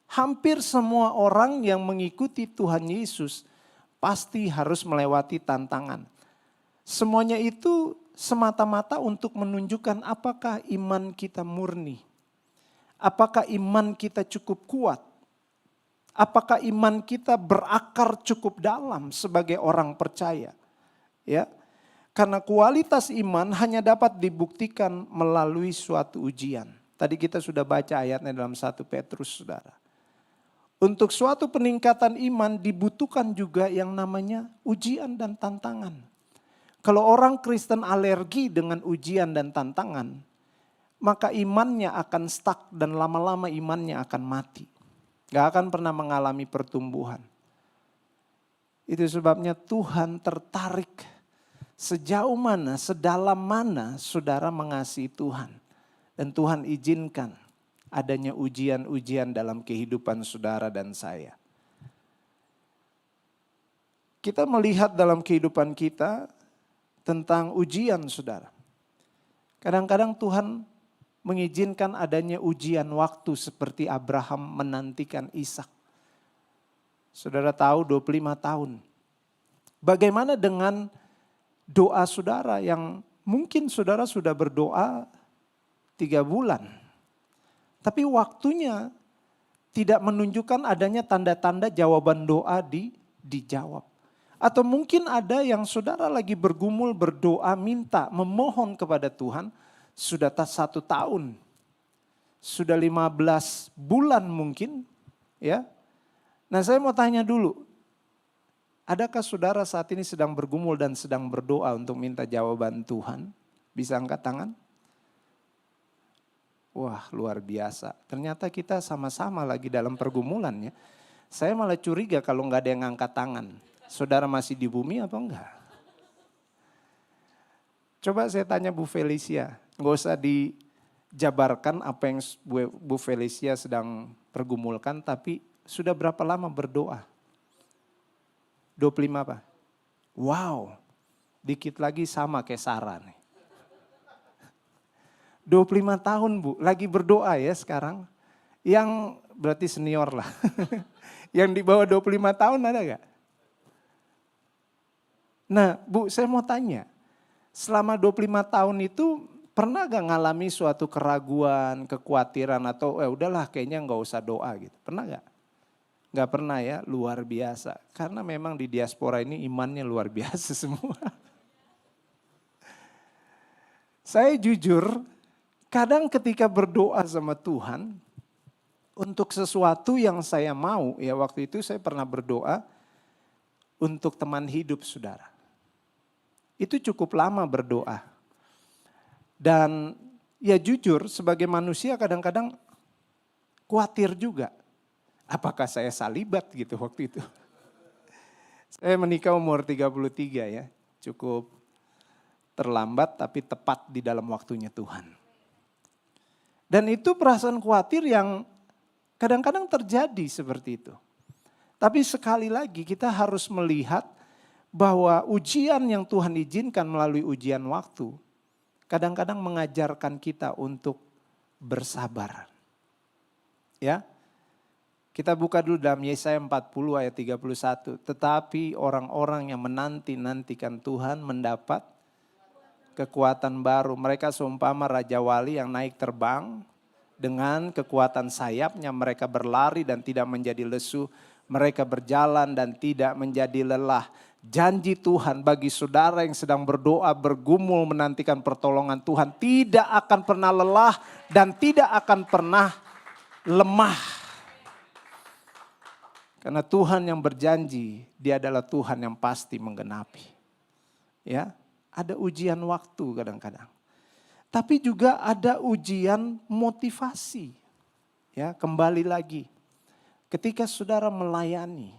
Hampir semua orang yang mengikuti Tuhan Yesus pasti harus melewati tantangan. Semuanya itu semata-mata untuk menunjukkan apakah iman kita murni. Apakah iman kita cukup kuat. Apakah iman kita berakar cukup dalam sebagai orang percaya. Ya, karena kualitas iman hanya dapat dibuktikan melalui suatu ujian. Tadi kita sudah baca ayatnya dalam 1 Petrus, saudara. Untuk suatu peningkatan iman dibutuhkan juga yang namanya ujian dan tantangan. Kalau orang Kristen alergi dengan ujian dan tantangan, maka imannya akan stuck dan lama-lama imannya akan mati. Gak akan pernah mengalami pertumbuhan. Itu sebabnya Tuhan tertarik sejauh mana, sedalam mana saudara mengasihi Tuhan. Dan Tuhan izinkan adanya ujian-ujian dalam kehidupan saudara dan saya. Kita melihat dalam kehidupan kita tentang ujian saudara. Kadang-kadang Tuhan mengizinkan adanya ujian waktu seperti Abraham menantikan Ishak. Saudara tahu 25 tahun. Bagaimana dengan doa saudara yang mungkin saudara sudah berdoa 3 bulan. Tapi waktunya tidak menunjukkan adanya tanda-tanda jawaban doa dijawab. Atau mungkin ada yang saudara lagi bergumul, berdoa, minta, memohon kepada Tuhan. Sudah 1 tahun, sudah 15 bulan mungkin. Ya. Nah saya mau tanya dulu, adakah saudara saat ini sedang bergumul dan sedang berdoa untuk minta jawaban Tuhan? Bisa angkat tangan? Wah luar biasa, ternyata kita sama-sama lagi dalam pergumulan ya. Saya malah curiga kalau nggak ada yang angkat tangan. Saudara masih di bumi apa enggak? Coba saya tanya Bu Felicia, nggak usah dijabarkan apa yang Bu Felicia sedang pergumulkan, tapi sudah berapa lama berdoa? 25 apa? Wow, dikit lagi sama kayak Sarah nih. 25 tahun Bu, lagi berdoa ya sekarang. Yang berarti senior lah. Yang di bawah 25 tahun ada gak? Nah Bu saya mau tanya, selama 25 tahun itu pernah gak ngalami suatu keraguan, kekhawatiran atau udahlah kayaknya gak usah doa gitu, pernah gak? Gak pernah ya, luar biasa. Karena memang di diaspora ini imannya luar biasa semua. Saya jujur, kadang ketika berdoa sama Tuhan, untuk sesuatu yang saya mau, ya waktu itu saya pernah berdoa untuk teman hidup saudara. Itu cukup lama berdoa. Dan ya jujur sebagai manusia kadang-kadang khawatir juga. Apakah saya salibat gitu waktu itu. Saya menikah umur 33 ya. Cukup terlambat tapi tepat di dalam waktunya Tuhan. Dan itu perasaan khawatir yang kadang-kadang terjadi seperti itu. Tapi sekali lagi kita harus melihat bahwa ujian yang Tuhan izinkan melalui ujian waktu kadang-kadang mengajarkan kita untuk bersabar. Ya. Kita buka dulu dalam Yesaya 40 ayat 31. Tetapi orang-orang yang menanti-nantikan Tuhan mendapat kekuatan baru. Mereka seumpama Raja Wali yang naik terbang. Dengan kekuatan sayapnya mereka berlari dan tidak menjadi lesu. Mereka berjalan dan tidak menjadi lelah. Janji Tuhan bagi saudara yang sedang berdoa, bergumul menantikan pertolongan Tuhan. Tidak akan pernah lelah dan tidak akan pernah lemah. Karena Tuhan yang berjanji, Dia adalah Tuhan yang pasti menggenapi. Ya, ada ujian waktu kadang-kadang. Tapi juga ada ujian motivasi. Ya, kembali lagi. Ketika saudara melayani,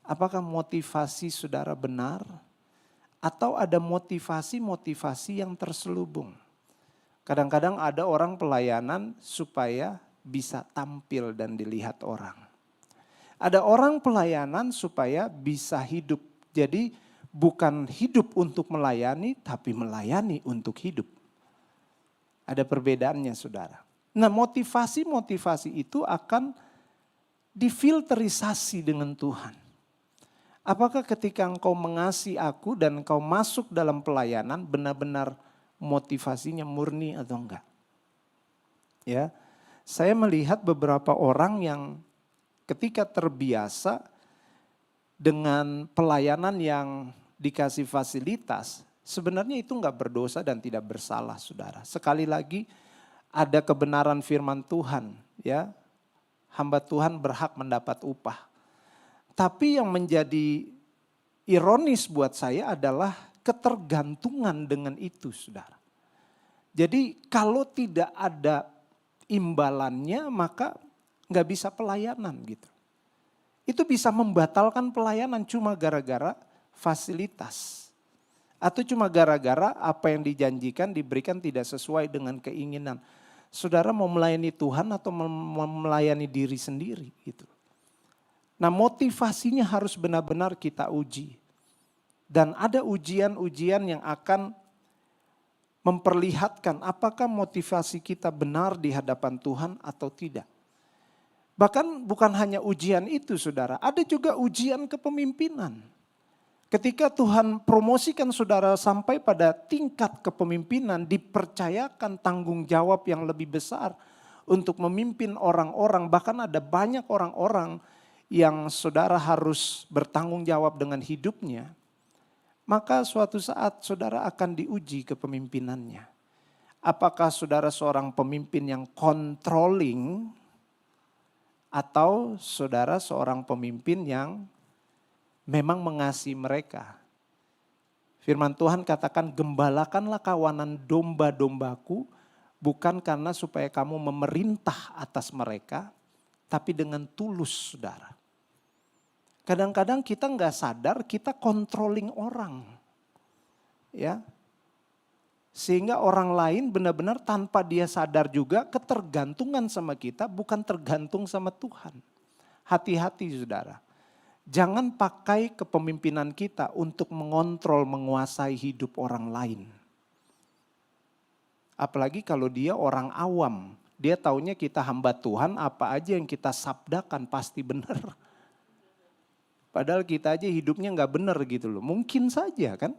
apakah motivasi saudara benar? Atau ada motivasi-motivasi yang terselubung? Kadang-kadang ada orang pelayanan supaya bisa tampil dan dilihat orang. Ada orang pelayanan supaya bisa hidup. Jadi bukan hidup untuk melayani, tapi melayani untuk hidup. Ada perbedaannya saudara. Nah motivasi-motivasi itu akan difilterisasi dengan Tuhan. Apakah ketika engkau mengasihi aku dan engkau masuk dalam pelayanan benar-benar motivasinya murni atau enggak? Ya, saya melihat beberapa orang yang ketika terbiasa dengan pelayanan yang dikasih fasilitas, sebenarnya itu enggak berdosa dan tidak bersalah saudara. Sekali lagi ada kebenaran firman Tuhan, ya. Hamba Tuhan berhak mendapat upah. Tapi yang menjadi ironis buat saya adalah ketergantungan dengan itu saudara. Jadi kalau tidak ada imbalannya maka nggak bisa pelayanan gitu. Itu bisa membatalkan pelayanan cuma gara-gara fasilitas. Atau cuma gara-gara apa yang dijanjikan diberikan tidak sesuai dengan keinginan. Saudara mau melayani Tuhan atau melayani diri sendiri gitu. Nah motivasinya harus benar-benar kita uji. Dan ada ujian-ujian yang akan memperlihatkan apakah motivasi kita benar di hadapan Tuhan atau tidak. Bahkan bukan hanya ujian itu saudara, ada juga ujian kepemimpinan. Ketika Tuhan promosikan saudara sampai pada tingkat kepemimpinan, dipercayakan tanggung jawab yang lebih besar untuk memimpin orang-orang. Bahkan ada banyak orang-orang yang saudara harus bertanggung jawab dengan hidupnya. Maka suatu saat saudara akan diuji kepemimpinannya. Apakah saudara seorang pemimpin yang controlling atau saudara seorang pemimpin yang memang mengasihi mereka. Firman Tuhan katakan, gembalakanlah kawanan domba-dombaku, bukan karena supaya kamu memerintah atas mereka, tapi dengan tulus saudara. Kadang-kadang kita nggak sadar kita controlling orang. Ya. Sehingga orang lain benar-benar tanpa dia sadar juga ketergantungan sama kita, bukan tergantung sama Tuhan. Hati-hati saudara. Jangan pakai kepemimpinan kita untuk mengontrol, menguasai hidup orang lain. Apalagi kalau dia orang awam. Dia taunya kita hamba Tuhan, apa aja yang kita sabdakan pasti benar. Padahal kita aja hidupnya nggak benar gitu loh. Mungkin saja kan.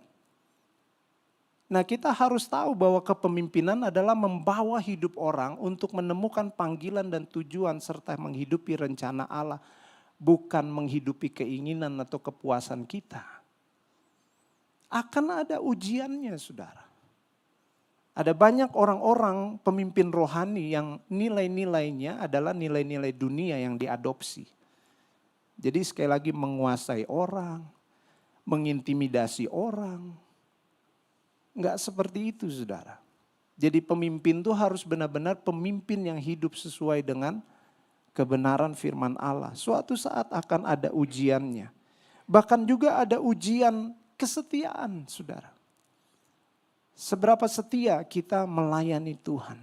Nah kita harus tahu bahwa kepemimpinan adalah membawa hidup orang untuk menemukan panggilan dan tujuan serta menghidupi rencana Allah. Bukan menghidupi keinginan atau kepuasan kita. Akan ada ujiannya saudara. Ada banyak orang-orang pemimpin rohani yang nilai-nilainya adalah nilai-nilai dunia yang diadopsi. Jadi sekali lagi menguasai orang, mengintimidasi orang. Enggak seperti itu saudara. Jadi pemimpin itu harus benar-benar pemimpin yang hidup sesuai dengan kebenaran firman Allah. Suatu saat akan ada ujiannya. Bahkan juga ada ujian kesetiaan saudara. Seberapa setia kita melayani Tuhan.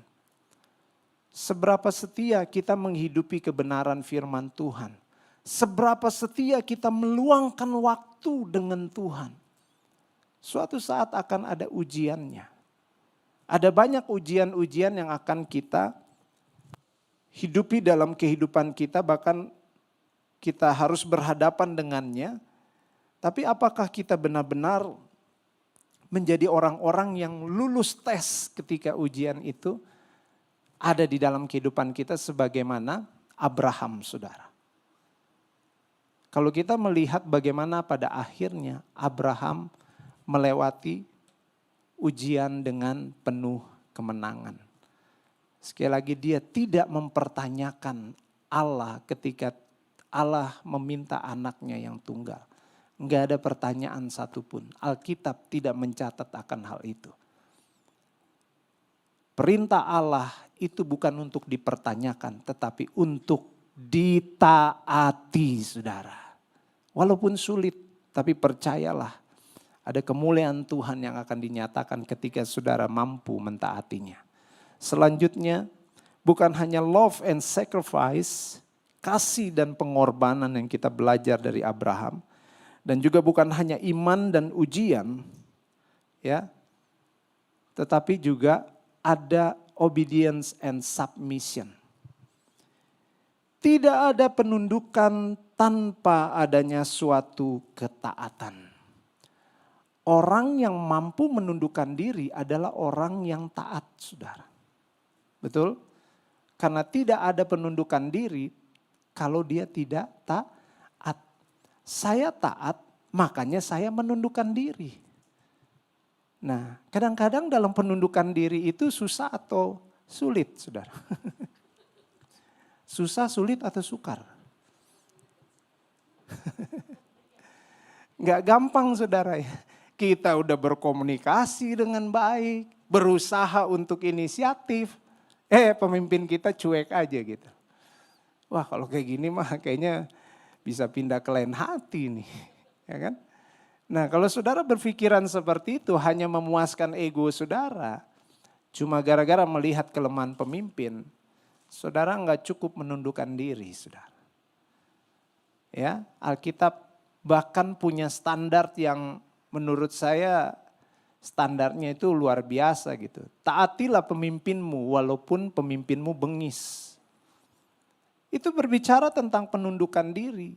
Seberapa setia kita menghidupi kebenaran firman Tuhan. Seberapa setia kita meluangkan waktu dengan Tuhan. Suatu saat akan ada ujiannya. Ada banyak ujian-ujian yang akan kita hidupi dalam kehidupan kita, bahkan kita harus berhadapan dengannya. Tapi apakah kita benar-benar menjadi orang-orang yang lulus tes ketika ujian itu ada di dalam kehidupan kita sebagaimana Abraham saudara. Kalau kita melihat bagaimana pada akhirnya Abraham melewati ujian dengan penuh kemenangan. Sekali lagi dia tidak mempertanyakan Allah ketika Allah meminta anaknya yang tunggal. Enggak ada pertanyaan satupun. Alkitab tidak mencatat akan hal itu. Perintah Allah itu bukan untuk dipertanyakan tetapi untuk ditaati saudara. Walaupun sulit tapi percayalah ada kemuliaan Tuhan yang akan dinyatakan ketika saudara mampu mentaatinya. Selanjutnya bukan hanya love and sacrifice, kasih dan pengorbanan yang kita belajar dari Abraham. Dan juga bukan hanya iman dan ujian, ya, tetapi juga ada obedience and submission. Tidak ada penundukan tanpa adanya suatu ketaatan. Orang yang mampu menundukkan diri adalah orang yang taat, saudara. Betul? Karena tidak ada penundukan diri kalau dia tidak taat. Saya taat, makanya saya menundukkan diri. Nah, kadang-kadang dalam penundukan diri itu susah atau sulit, saudara? Susah, sulit, atau sukar? Nggak gampang, saudara ya. Kita udah berkomunikasi dengan baik, berusaha untuk inisiatif. Pemimpin kita cuek aja gitu. Wah kalau kayak gini mah kayaknya bisa pindah ke lain hati nih. Ya kan? Nah kalau saudara berpikiran seperti itu hanya memuaskan ego saudara. Cuma gara-gara melihat kelemahan pemimpin, saudara nggak cukup menundukkan diri saudara. Ya, Alkitab bahkan punya standar yang menurut saya standarnya itu luar biasa gitu. Taatilah pemimpinmu walaupun pemimpinmu bengis. Itu berbicara tentang penundukan diri.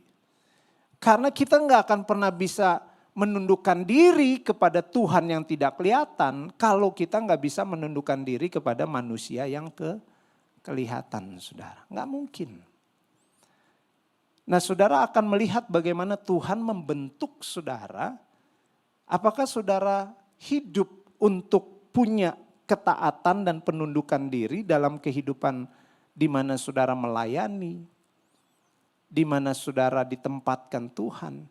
Karena kita nggak akan pernah bisa menundukkan diri kepada Tuhan yang tidak kelihatan kalau kita nggak bisa menundukkan diri kepada manusia yang kelihatan, saudara. Nggak mungkin. Nah, saudara akan melihat bagaimana Tuhan membentuk saudara. Apakah saudara hidup untuk punya ketaatan dan penundukan diri dalam kehidupan di mana saudara melayani, di mana saudara ditempatkan Tuhan.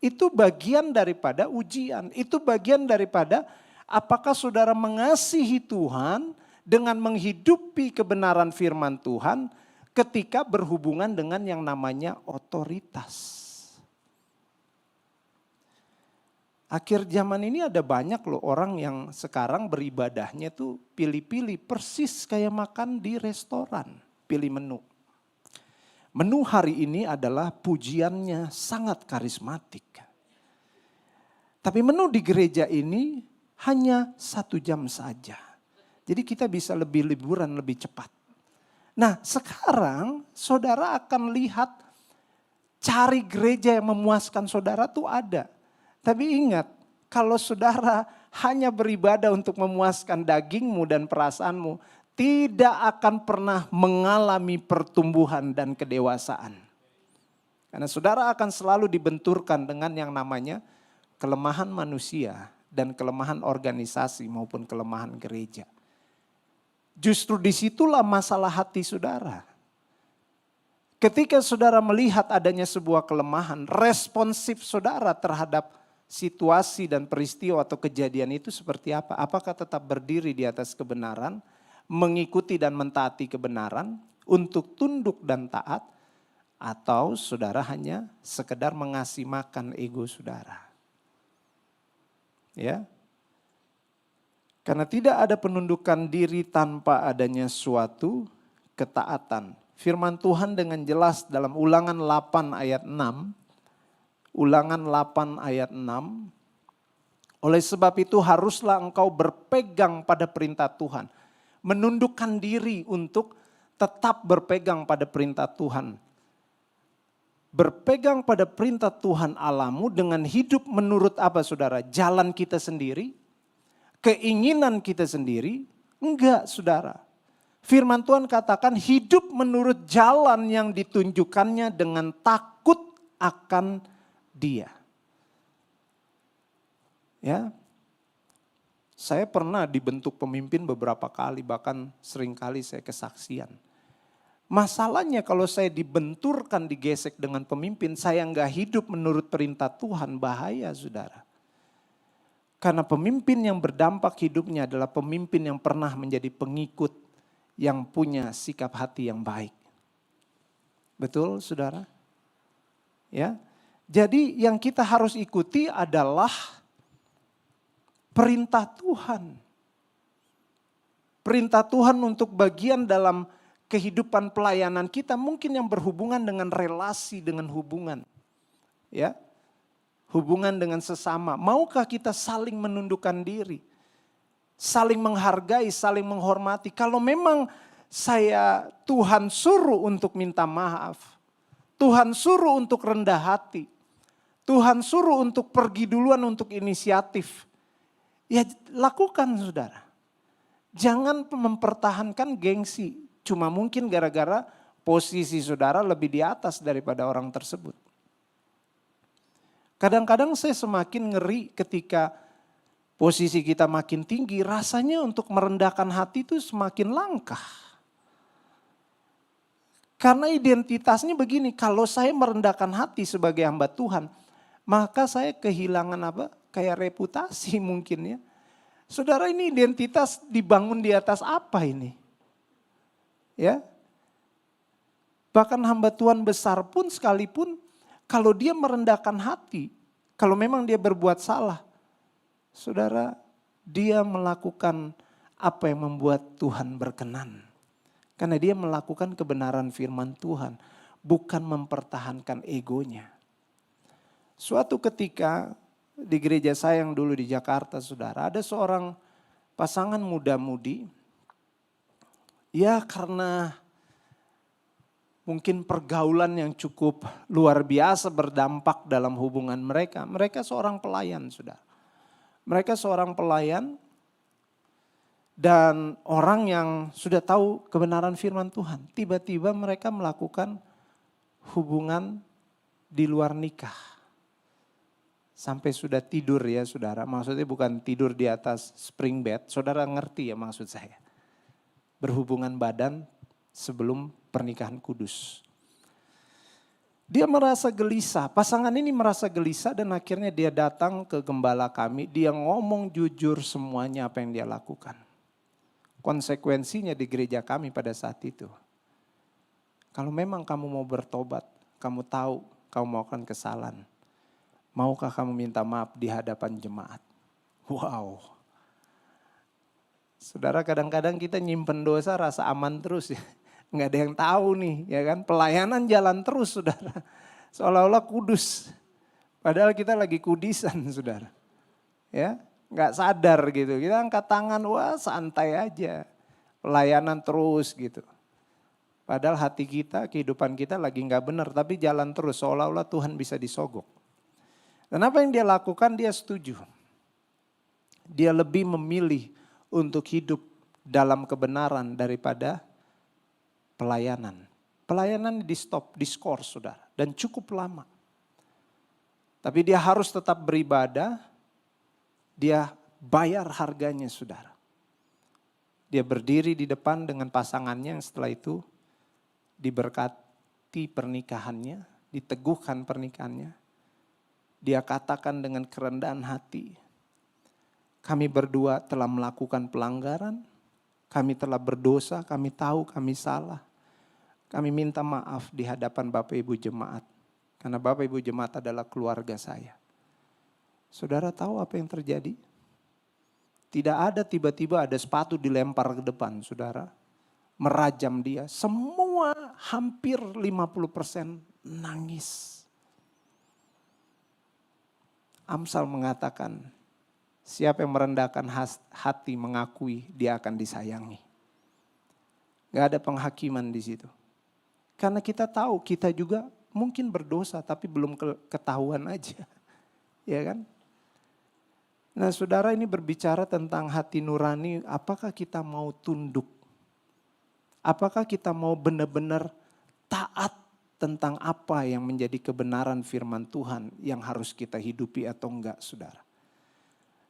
Itu bagian daripada ujian, itu bagian daripada apakah saudara mengasihi Tuhan dengan menghidupi kebenaran firman Tuhan ketika berhubungan dengan yang namanya otoritas. Akhir zaman ini ada banyak loh orang yang sekarang beribadahnya tuh pilih-pilih persis kayak makan di restoran, pilih menu. Menu hari ini adalah pujiannya sangat karismatik. Tapi menu di gereja ini hanya 1 jam saja. Jadi kita bisa lebih liburan lebih cepat. Nah sekarang saudara akan lihat cari gereja yang memuaskan saudara tuh ada. Tapi ingat kalau saudara hanya beribadah untuk memuaskan dagingmu dan perasaanmu, tidak akan pernah mengalami pertumbuhan dan kedewasaan. Karena saudara akan selalu dibenturkan dengan yang namanya kelemahan manusia dan kelemahan organisasi maupun kelemahan gereja. Justru disitulah masalah hati saudara. Ketika saudara melihat adanya sebuah kelemahan, responsif saudara terhadap situasi dan peristiwa atau kejadian itu seperti apa? Apakah tetap berdiri di atas kebenaran, mengikuti dan mentaati kebenaran, untuk tunduk dan taat, atau saudara hanya sekedar mengasih makan ego saudara? Ya. Karena tidak ada penundukan diri tanpa adanya suatu ketaatan. Firman Tuhan dengan jelas dalam Ulangan 8 ayat 6. Ulangan 8 ayat 6. Oleh sebab itu haruslah engkau berpegang pada perintah Tuhan. Menundukkan diri untuk tetap berpegang pada perintah Tuhan. Berpegang pada perintah Tuhan Allahmu dengan hidup menurut apa saudara? Jalan kita sendiri? Keinginan kita sendiri? Enggak saudara. Firman Tuhan katakan hidup menurut jalan yang ditunjukkannya dengan takut akan Dia. Ya. Saya pernah dibentuk pemimpin beberapa kali, bahkan seringkali saya kesaksian. Masalahnya kalau saya dibenturkan, digesek dengan pemimpin, saya enggak hidup menurut perintah Tuhan, bahaya saudara. Karena pemimpin yang berdampak hidupnya adalah pemimpin yang pernah menjadi pengikut yang punya sikap hati yang baik. Betul saudara? Ya. Jadi yang kita harus ikuti adalah perintah Tuhan. Perintah Tuhan untuk bagian dalam kehidupan pelayanan kita mungkin yang berhubungan dengan relasi, dengan hubungan. Ya. Hubungan dengan sesama. Maukah kita saling menundukkan diri? Saling menghargai, saling menghormati. Kalau memang Tuhan suruh untuk minta maaf. Tuhan suruh untuk rendah hati. Tuhan suruh untuk pergi duluan untuk inisiatif. Ya lakukan saudara. Jangan mempertahankan gengsi. Cuma mungkin gara-gara posisi saudara lebih di atas daripada orang tersebut. Kadang-kadang saya semakin ngeri ketika posisi kita makin tinggi, rasanya untuk merendahkan hati itu semakin langkah. Karena identitasnya begini, kalau saya merendahkan hati sebagai hamba Tuhan, maka saya kehilangan apa? Kayak reputasi mungkin ya. Saudara, ini identitas dibangun di atas apa ini? Ya. Bahkan hamba Tuhan besar pun sekalipun, kalau dia merendahkan hati, kalau memang dia berbuat salah, saudara, dia melakukan apa yang membuat Tuhan berkenan. Karena dia melakukan kebenaran firman Tuhan, bukan mempertahankan egonya. Suatu ketika di gereja saya yang dulu di Jakarta, saudara, ada seorang pasangan muda-mudi. Ya karena mungkin pergaulan yang cukup luar biasa berdampak dalam hubungan mereka. Mereka seorang pelayan, saudara. Mereka seorang pelayan dan orang yang sudah tahu kebenaran firman Tuhan. Tiba-tiba mereka melakukan hubungan di luar nikah. Sampai sudah tidur ya saudara. Maksudnya bukan tidur di atas spring bed. Saudara ngerti ya maksud saya. Berhubungan badan sebelum pernikahan kudus. Dia merasa gelisah, pasangan ini merasa gelisah dan akhirnya dia datang ke gembala kami. Dia ngomong jujur semuanya apa yang dia lakukan. Konsekuensinya di gereja kami pada saat itu. Kalau memang kamu mau bertobat, kamu tahu kamu melakukan kesalahan. Maukah kamu minta maaf di hadapan jemaat? Wow. Saudara, kadang-kadang kita nyimpen dosa rasa aman terus ya. Nggak ada yang tahu nih ya kan. Pelayanan jalan terus saudara. Seolah-olah kudus. Padahal kita lagi kudisan saudara. Ya, nggak sadar gitu. Kita angkat tangan, wah santai aja. Pelayanan terus gitu. Padahal hati kita, kehidupan kita lagi nggak benar. Tapi jalan terus seolah-olah Tuhan bisa disogok. Dan apa yang dia lakukan dia setuju. Dia lebih memilih untuk hidup dalam kebenaran daripada pelayanan. Pelayanan di stop, diskors saudara. Dan cukup lama. Tapi dia harus tetap beribadah. Dia bayar harganya saudara. Dia berdiri di depan dengan pasangannya yang setelah itu diberkati pernikahannya. Diteguhkan pernikahannya. Dia katakan dengan kerendahan hati. Kami berdua telah melakukan pelanggaran, kami telah berdosa, kami tahu kami salah. Kami minta maaf di hadapan Bapak Ibu Jemaat. Karena Bapak Ibu Jemaat adalah keluarga saya. Saudara tahu apa yang terjadi? Tidak ada tiba-tiba ada sepatu dilempar ke depan saudara. Merajam dia, semua hampir 50% nangis. Amsal mengatakan, siapa yang merendahkan hati mengakui dia akan disayangi. Gak ada penghakiman di situ. Karena kita tahu kita juga mungkin berdosa tapi belum ketahuan aja. Ya kan? Nah saudara ini berbicara tentang hati nurani, apakah kita mau tunduk? Apakah kita mau benar-benar taat tentang apa yang menjadi kebenaran firman Tuhan yang harus kita hidupi atau enggak saudara?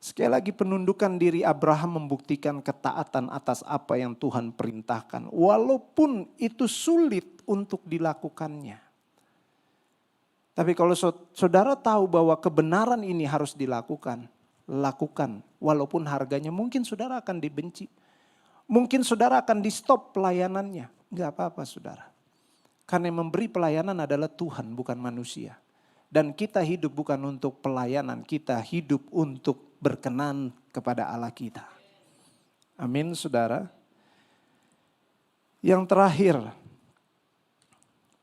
Sekali lagi penundukan diri Abraham membuktikan ketaatan atas apa yang Tuhan perintahkan. Walaupun itu sulit untuk dilakukannya. Tapi kalau saudara tahu bahwa kebenaran ini harus dilakukan, lakukan. Walaupun harganya mungkin saudara akan dibenci. Mungkin saudara akan di stop pelayanannya. Enggak apa-apa saudara. Karena yang memberi pelayanan adalah Tuhan bukan manusia. Dan kita hidup bukan untuk pelayanan, kita hidup untuk berkenan kepada Allah kita. Amin saudara. Yang terakhir,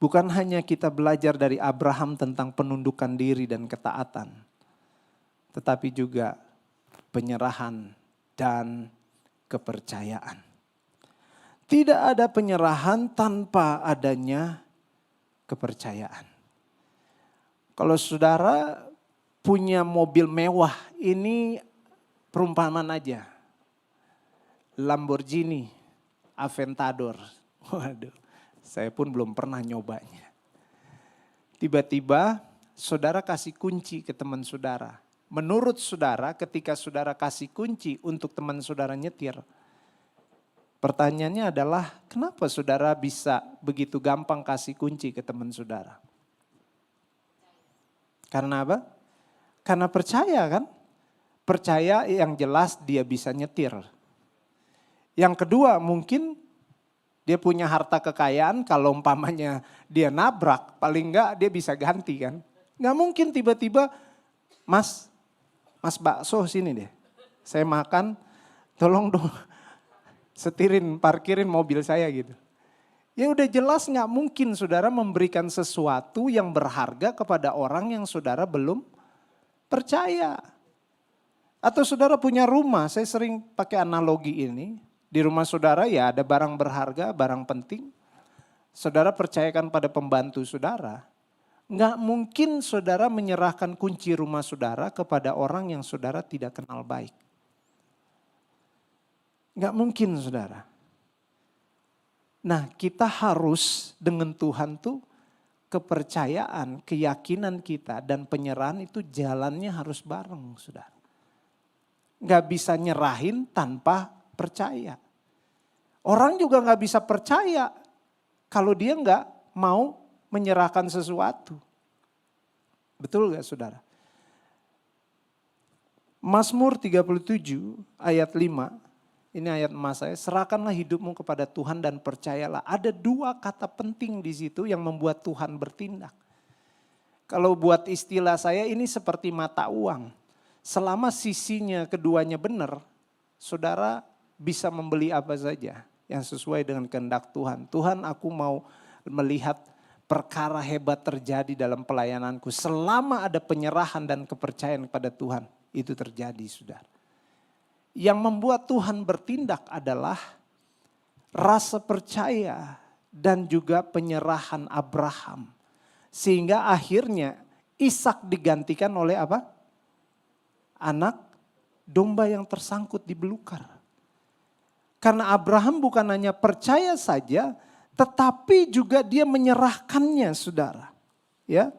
bukan hanya kita belajar dari Abraham tentang penundukan diri dan ketaatan. Tetapi juga penyerahan dan kepercayaan. Tidak ada penyerahan tanpa adanya kepercayaan. Kalau saudara punya mobil mewah, ini perumpamaan aja. Lamborghini Aventador. Waduh, saya pun belum pernah nyobanya. Tiba-tiba saudara kasih kunci ke teman saudara. Menurut saudara ketika saudara kasih kunci untuk teman saudara nyetir. Pertanyaannya adalah kenapa saudara bisa begitu gampang kasih kunci ke teman saudara? Karena apa? Karena percaya kan? Percaya yang jelas dia bisa nyetir. Yang kedua mungkin Dia punya harta kekayaan, kalau umpamanya dia nabrak, paling enggak dia bisa ganti kan. Nggak mungkin tiba-tiba, Mas bakso sini deh. Saya makan, tolong dong parkirin mobil saya gitu. Ya udah jelas nggak mungkin saudara memberikan sesuatu yang berharga kepada orang yang saudara belum percaya. Atau saudara punya rumah, saya sering pakai analogi ini. Di rumah saudara ya ada barang berharga, barang penting. Saudara percayakan pada pembantu saudara. Nggak mungkin saudara menyerahkan kunci rumah saudara kepada orang yang saudara tidak kenal baik. Nggak mungkin saudara. Nah kita harus dengan Tuhan tuh kepercayaan, keyakinan kita dan penyerahan itu jalannya harus bareng saudara. Nggak bisa nyerahin tanpa percaya. Orang juga nggak bisa percaya kalau dia nggak mau menyerahkan sesuatu. Betul gak saudara? Mazmur 37 ayat 5, ini ayat emas saya, serahkanlah hidupmu kepada Tuhan dan percayalah. Ada dua kata penting di situ yang membuat Tuhan bertindak. Kalau buat istilah saya ini seperti mata uang. Selama sisinya keduanya benar, saudara bisa membeli apa saja yang sesuai dengan kehendak Tuhan. Tuhan, aku mau melihat perkara hebat terjadi dalam pelayananku. Selama ada penyerahan dan kepercayaan kepada Tuhan, itu terjadi saudara. Yang membuat Tuhan bertindak adalah rasa percaya dan juga penyerahan Abraham. Sehingga akhirnya Ishak digantikan oleh apa? Anak domba yang tersangkut di belukar. Karena Abraham bukan hanya percaya saja, tetapi juga dia menyerahkannya saudara. Ya,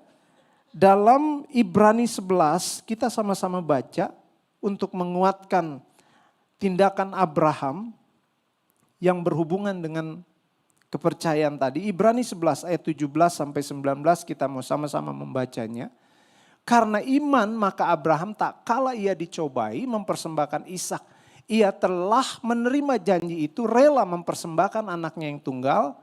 dalam Ibrani 11 kita sama-sama baca untuk menguatkan tindakan Abraham yang berhubungan dengan kepercayaan tadi. Ibrani 11 ayat 17 sampai 19 kita mau sama-sama membacanya. Karena iman maka Abraham tak kala ia dicobai mempersembahkan Ishak. Ia telah menerima janji itu, rela mempersembahkan anaknya yang tunggal.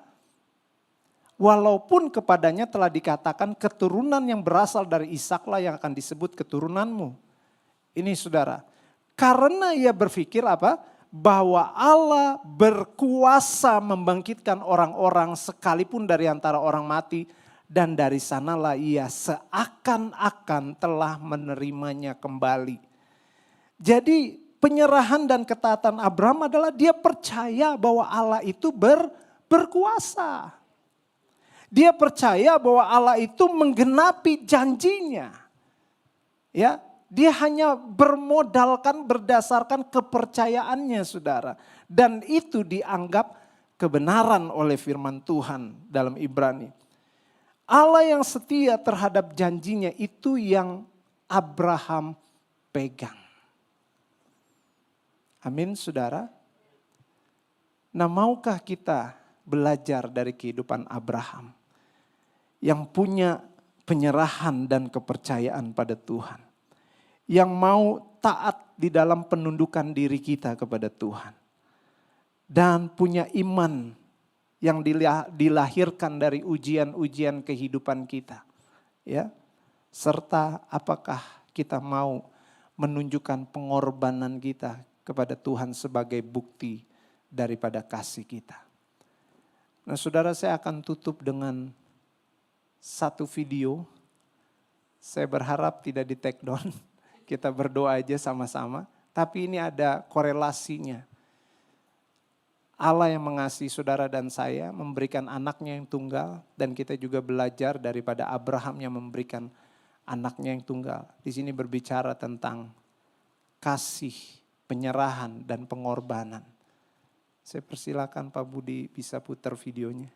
Walaupun kepadanya telah dikatakan keturunan yang berasal dari Ishaklah yang akan disebut keturunanmu. Ini saudara, karena ia berpikir apa? Bahwa Allah berkuasa membangkitkan orang-orang sekalipun dari antara orang mati. Dan dari sanalah ia seakan-akan telah menerimanya kembali. Jadi penyerahan dan ketaatan Abraham adalah dia percaya bahwa Allah itu berkuasa. Dia percaya bahwa Allah itu menggenapi janjinya. Ya, dia hanya bermodalkan berdasarkan kepercayaannya saudara. Dan itu dianggap kebenaran oleh firman Tuhan dalam Ibrani. Allah yang setia terhadap janjinya itu yang Abraham pegang. Amin saudara. Nah maukah kita belajar dari kehidupan Abraham yang punya penyerahan dan kepercayaan pada Tuhan. Yang mau taat di dalam penundukan diri kita kepada Tuhan. Dan punya iman yang dilahirkan dari ujian-ujian kehidupan kita. Ya. Serta apakah kita mau menunjukkan pengorbanan kita kepada Tuhan sebagai bukti daripada kasih kita. Nah saudara, saya akan tutup dengan satu video. Saya berharap tidak di take down. Kita berdoa aja sama-sama. Tapi ini ada korelasinya. Allah yang mengasihi saudara dan saya memberikan anaknya yang tunggal. Dan kita juga belajar daripada Abraham yang memberikan anaknya yang tunggal. Di sini berbicara tentang kasih, penyerahan dan pengorbanan. Saya persilakan Pak Budi bisa putar videonya.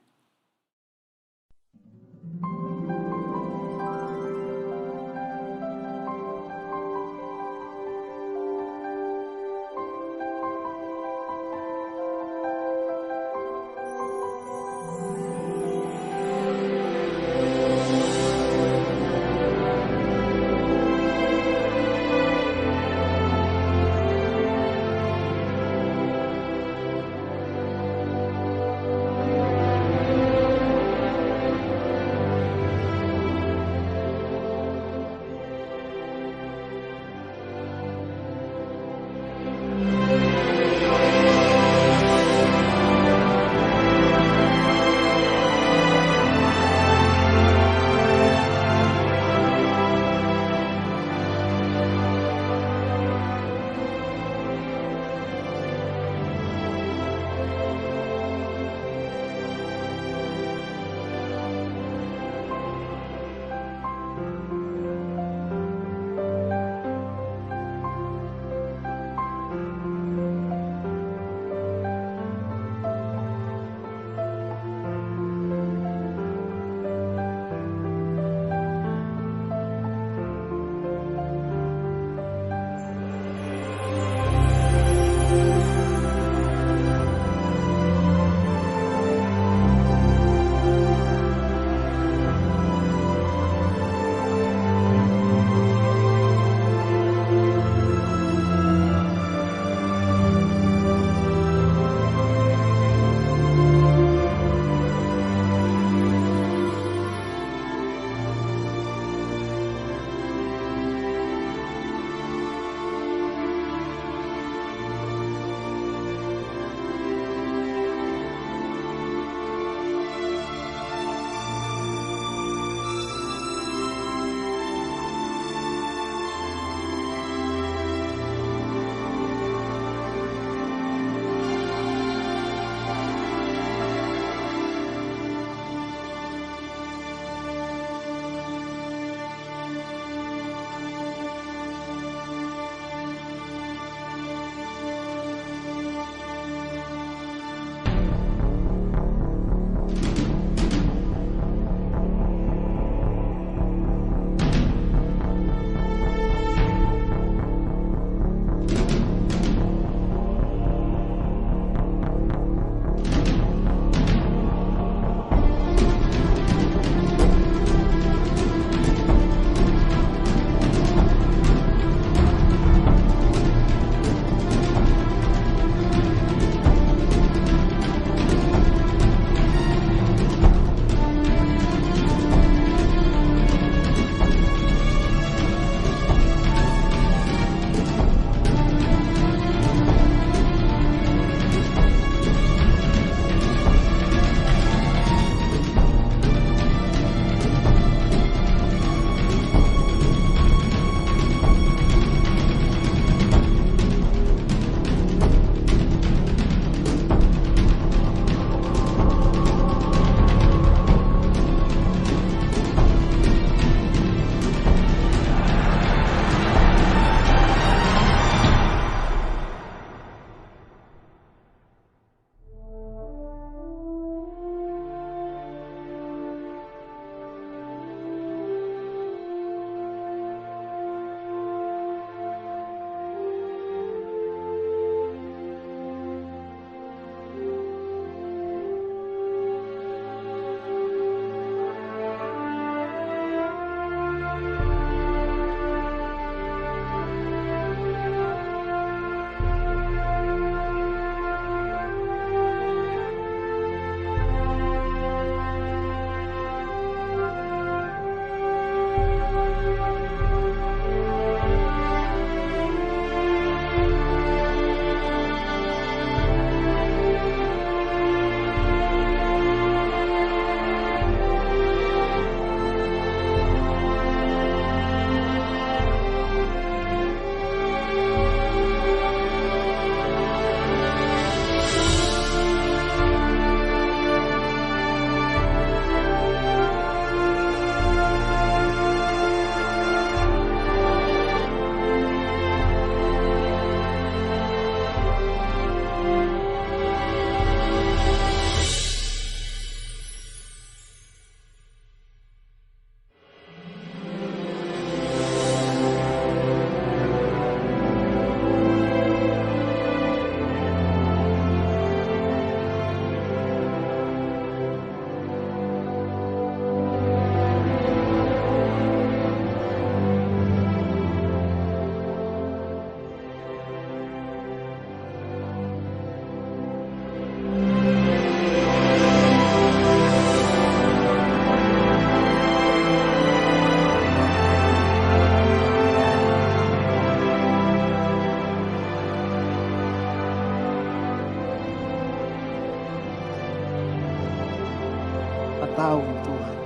tahun Tuhan.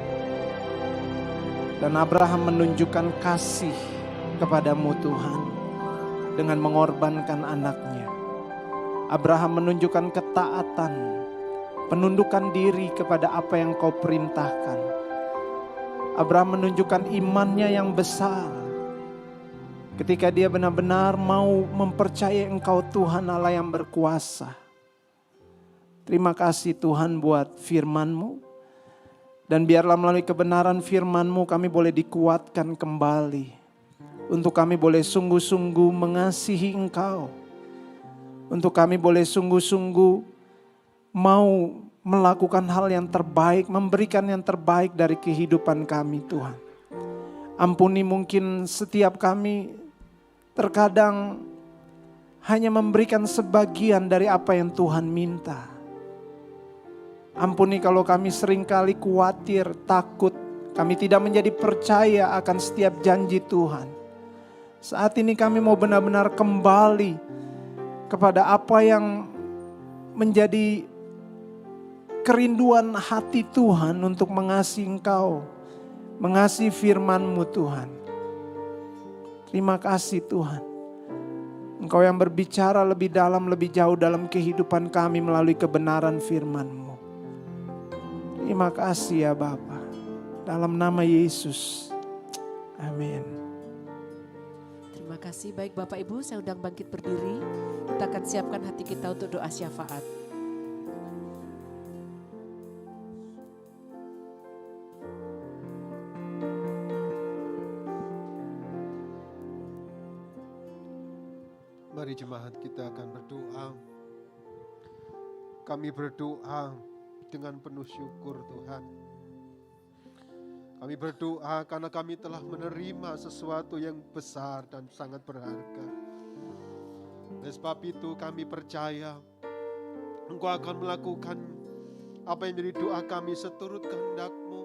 Dan Abraham menunjukkan kasih kepadamu Tuhan dengan mengorbankan anaknya. Abraham menunjukkan ketaatan, penundukan diri kepada apa yang kau perintahkan. Abraham menunjukkan imannya yang besar ketika dia benar-benar mau mempercayai Engkau Tuhan Allah yang berkuasa. Terima kasih Tuhan buat firman-Mu. Dan biarlah melalui kebenaran firman-Mu kami boleh dikuatkan kembali. Untuk kami boleh sungguh-sungguh mengasihi Engkau. Untuk kami boleh sungguh-sungguh mau melakukan hal yang terbaik, memberikan yang terbaik dari kehidupan kami Tuhan. Ampuni mungkin setiap kami terkadang hanya memberikan sebagian dari apa yang Tuhan minta. Ampuni kalau kami seringkali khawatir, takut, kami tidak menjadi percaya akan setiap janji Tuhan. Saat ini kami mau benar-benar kembali kepada apa yang menjadi kerinduan hati Tuhan untuk mengasihi Engkau, mengasihi firman-Mu Tuhan. Terima kasih Tuhan. Engkau yang berbicara lebih dalam, lebih jauh dalam kehidupan kami melalui kebenaran firman-Mu. Terima kasih ya Bapa. Dalam nama Yesus. Amin. Terima kasih. Baik Bapak Ibu, saya undang bangkit berdiri. Kita akan siapkan hati kita untuk doa syafaat. Mari jemaat kita akan berdoa. Kami berdoa dengan penuh syukur Tuhan. Kami berdoa karena kami telah menerima sesuatu yang besar dan sangat berharga. Oleh sebab itu kami percaya Engkau akan melakukan apa yang menjadi doa kami seturut kehendak-Mu,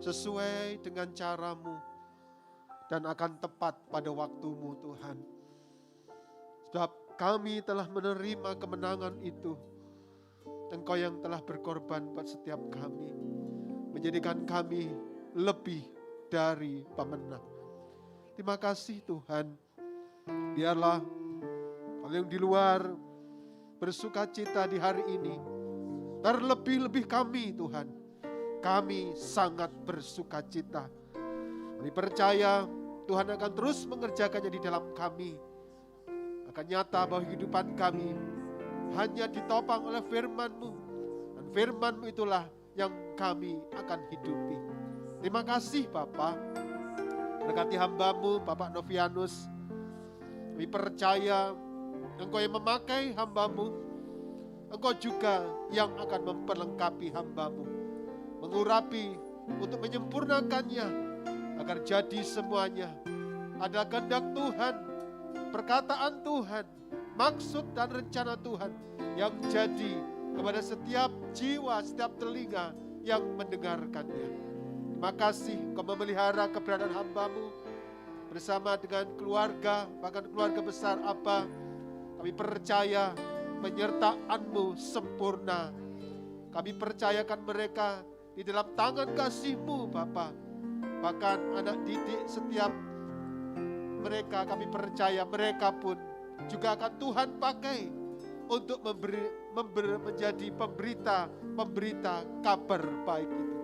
sesuai dengan cara-Mu, dan akan tepat pada waktu-Mu Tuhan. Sebab kami telah menerima kemenangan itu. Engkau yang telah berkorban buat setiap kami, menjadikan kami lebih dari pemenang. Terima kasih Tuhan. Biarlah yang di luar bersuka cita di hari ini, terlebih-lebih kami Tuhan, kami sangat bersuka cita. Kami percaya Tuhan akan terus mengerjakannya di dalam kami. Akan nyata bahwa kehidupan kami hanya ditopang oleh firman-Mu. Dan firman-Mu itulah yang kami akan hidupi. Terima kasih Bapa. Berkati hamba-Mu Bapak Novianus. Kami percaya Engkau yang memakai hamba-Mu. Engkau juga yang akan memperlengkapi hamba-Mu. Mengurapi untuk menyempurnakannya. Agar jadi semuanya adalah kehendak Tuhan. Perkataan Tuhan. Maksud dan rencana Tuhan yang jadi kepada setiap jiwa, setiap telinga yang mendengarkannya. Terima kasih Kau memelihara keberadaan hamba-Mu bersama dengan keluarga, bahkan keluarga besar Abba. Kami percaya penyertaan-Mu sempurna. Kami percayakan mereka di dalam tangan kasih-Mu Bapa. Bahkan anak didik setiap mereka, kami percaya mereka pun juga akan Tuhan pakai untuk menjadi pemberita kabar baik itu.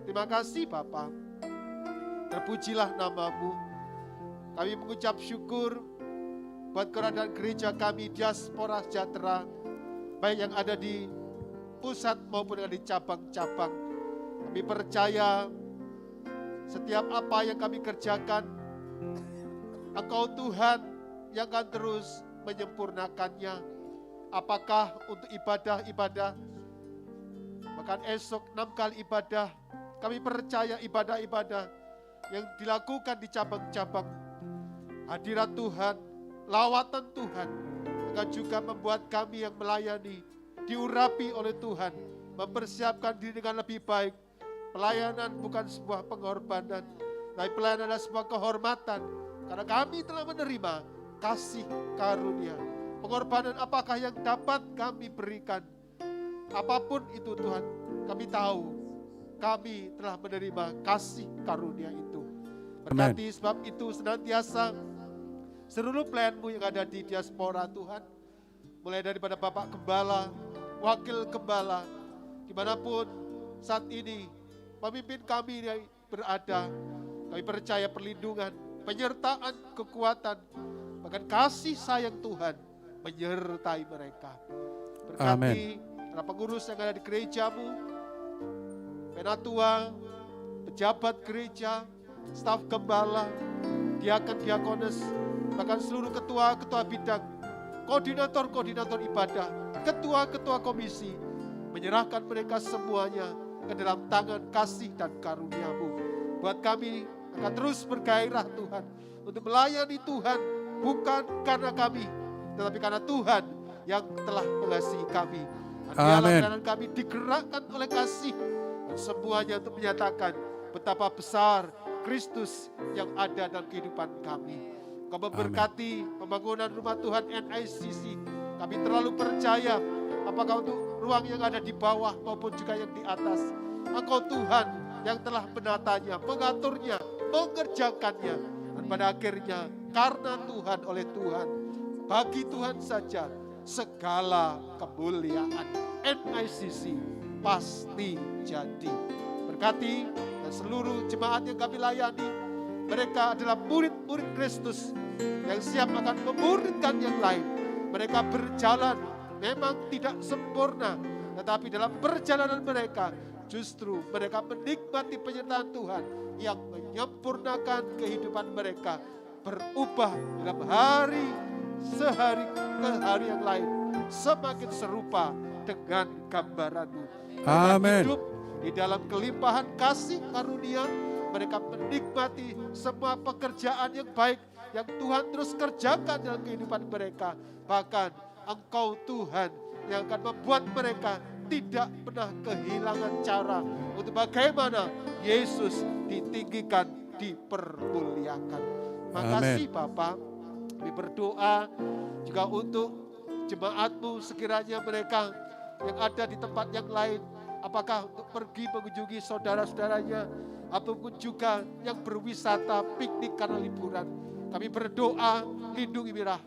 Terima kasih Bapa. Terpujilah nama-Mu. Kami mengucap syukur buat keberadaan gereja kami Diaspora Sejahtera, baik yang ada di pusat maupun yang di cabang-cabang. Kami percaya setiap apa yang kami kerjakan, Engkau Tuhan yang akan terus menyempurnakannya. Apakah untuk ibadah-ibadah, bahkan esok 6 kali ibadah, kami percaya ibadah-ibadah yang dilakukan di cabang-cabang, hadirat Tuhan, lawatan Tuhan, akan juga membuat kami yang melayani diurapi oleh Tuhan, mempersiapkan diri dengan lebih baik. Pelayanan bukan sebuah pengorbanan, tapi pelayanan adalah sebuah kehormatan, karena kami telah menerima kasih karunia. Pengorbanan apakah yang dapat kami berikan? Apapun itu Tuhan, kami tahu kami telah menerima kasih karunia itu. Berkati sebab itu senantiasa seluruh pelayan-Mu yang ada di diaspora Tuhan, mulai daripada Bapak Gembala, Wakil Gembala, dimanapun saat ini pemimpin kami yang berada, kami percaya perlindungan, penyertaan, kekuatan, bahkan kasih sayang Tuhan menyertai mereka. Berkati para pengurus yang ada di gereja-Mu, penatua, pejabat gereja, staf gembala, diakon-diakones, bahkan seluruh ketua-ketua bidang, koordinator-koordinator ibadah, ketua-ketua komisi, menyerahkan mereka semuanya ke dalam tangan kasih dan karunia-Mu. Buat kami akan terus bergairah Tuhan, untuk melayani Tuhan, bukan karena kami, tetapi karena Tuhan yang telah mengasihi kami. Dan kami digerakkan oleh kasih, dan semuanya untuk menyatakan betapa besar Kristus yang ada dalam kehidupan kami. Kau memberkati pembangunan rumah Tuhan NICC. Kami terlalu percaya, apakah untuk ruang yang ada di bawah maupun juga yang di atas, Engkau Tuhan yang telah menatanya, mengaturnya, mengerjakannya. Dan pada akhirnya karena Tuhan, oleh Tuhan, bagi Tuhan saja segala kemuliaan. NICC pasti jadi. Berkati dan seluruh jemaat yang kami layani, mereka adalah murid-murid Kristus yang siap akan memuridkan yang lain. Mereka berjalan memang tidak sempurna, tetapi dalam perjalanan mereka justru mereka menikmati penyertaan Tuhan yang menyempurnakan kehidupan mereka, berubah dalam hari sehari ke hari yang lain, semakin serupa dengan gambaran-Mu. Amin. Hidup di dalam kelimpahan kasih karunia, mereka menikmati semua pekerjaan yang baik yang Tuhan terus kerjakan dalam kehidupan mereka. Bahkan Engkau Tuhan yang akan membuat mereka tidak pernah kehilangan cara untuk bagaimana Yesus ditinggikan, dipermuliakan. Makasih Bapak. Kami berdoa juga untuk jemaat-Mu, sekiranya mereka yang ada di tempat yang lain, apakah untuk pergi mengunjungi saudara-saudaranya, ataupun juga yang berwisata, piknik karena liburan. Kami berdoa, lindungi mereka,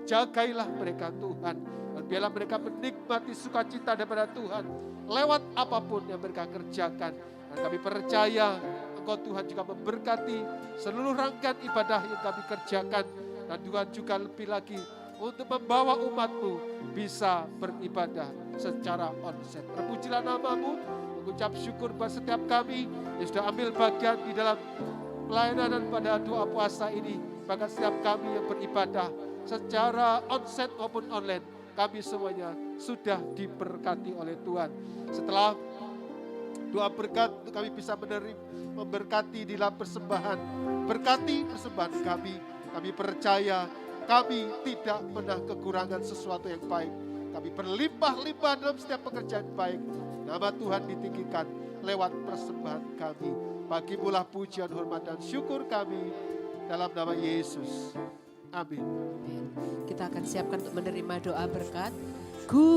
jagailah mereka Tuhan, dan biarlah mereka menikmati sukacita daripada Tuhan lewat apapun yang mereka kerjakan. Dan kami percaya Engkau Tuhan juga memberkati seluruh rangkaian ibadah yang kami kerjakan. Dan Tuhan juga lebih lagi untuk membawa umat-Mu bisa beribadah secara onsite. Terpujilah nama-Mu, mengucap syukur buat setiap kami yang sudah ambil bagian di dalam pelayanan pada doa puasa ini. Bahkan setiap kami yang beribadah secara onsite maupun online, kami semuanya sudah diberkati oleh Tuhan. Setelah doa berkat, kami bisa memberkati di dalam persembahan. Berkati persembahan kami. Kami percaya kami tidak pernah kekurangan sesuatu yang baik. Kami berlimpah-limpah dalam setiap pekerjaan baik. Nama Tuhan ditinggikan lewat persembahan kami. Bagimulah pujian, hormat, dan syukur kami dalam nama Yesus. Amin. Kita akan siapkan untuk menerima doa berkat. Ku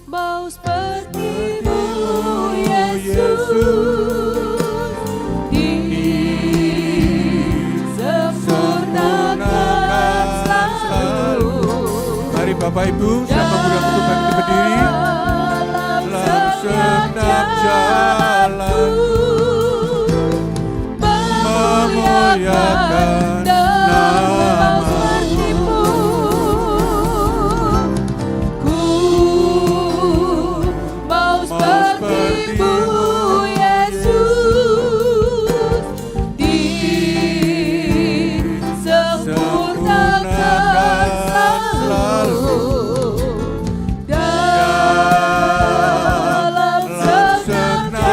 mau seperti-Mu Yesus, disempurnakan selalu. Mari Bapak Ibu, siapa muda untuk bangkit berdiri, dalam segenap jalan memuliakan nama-Mu. Ku mau seperti-Mu Yesus, disempurnakan selalu dalam segenap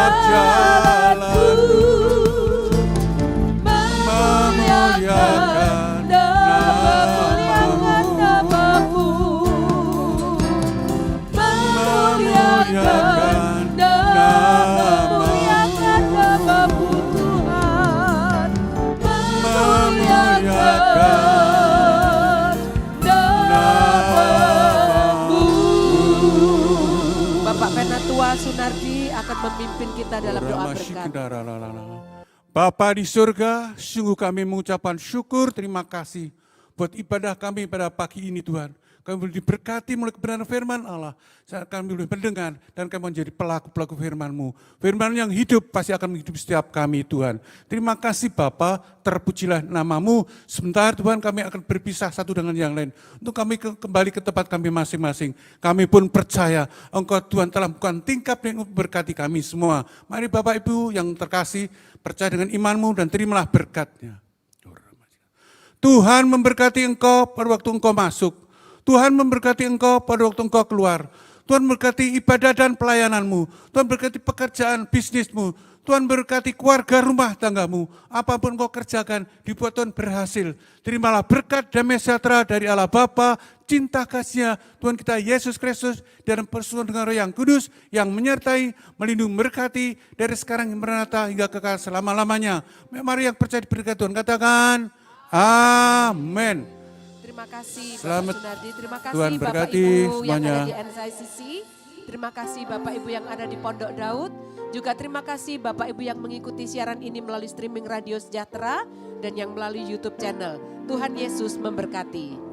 Penatua Sunardi akan memimpin kita dalam doa berkat. Bapa di surga, sungguh kami mengucapkan syukur, terima kasih buat ibadah kami pada pagi ini Tuhan. Kami boleh diberkati mulai kebenaran firman Allah. Saat kami boleh mendengar dan kami menjadi pelaku-pelaku firman-Mu. Firman yang hidup pasti akan menghidupi setiap kami Tuhan. Terima kasih Bapa, terpujilah nama-Mu. Sebentar Tuhan kami akan berpisah satu dengan yang lain. Untuk kami kembali ke tempat kami masing-masing. Kami pun percaya Engkau Tuhan telah bukan tingkap yang memberkati kami semua. Mari Bapak Ibu yang terkasih, percaya dengan iman-Mu dan terimalah berkat-Nya. Tuhan memberkati engkau pada waktu engkau masuk. Tuhan memberkati engkau pada waktu engkau keluar. Tuhan memberkati ibadah dan pelayananmu. Tuhan memberkati pekerjaan bisnismu. Tuhan memberkati keluarga rumah tanggamu. Apapun engkau kerjakan, dibuat Tuhan berhasil. Terimalah berkat damai sejahtera dari Allah Bapa, cinta kasih-Nya Tuhan kita Yesus Kristus dan persekutuan dengan Roh yang Kudus yang menyertai, melindungi, memberkati dari sekarang yang meranata hingga kekal selama-lamanya. Mari yang percaya diberkati Tuhan katakan, amin. Terima kasih Selamat. Bapak Sunardi, terima kasih Tuhan Bapak berkati Ibu yang semuanya. ada di NICC, terima kasih Bapak Ibu yang ada di Pondok Daud, juga terima kasih Bapak Ibu yang mengikuti siaran ini melalui streaming Radio Sejahtera dan yang melalui YouTube channel. Tuhan Yesus memberkati.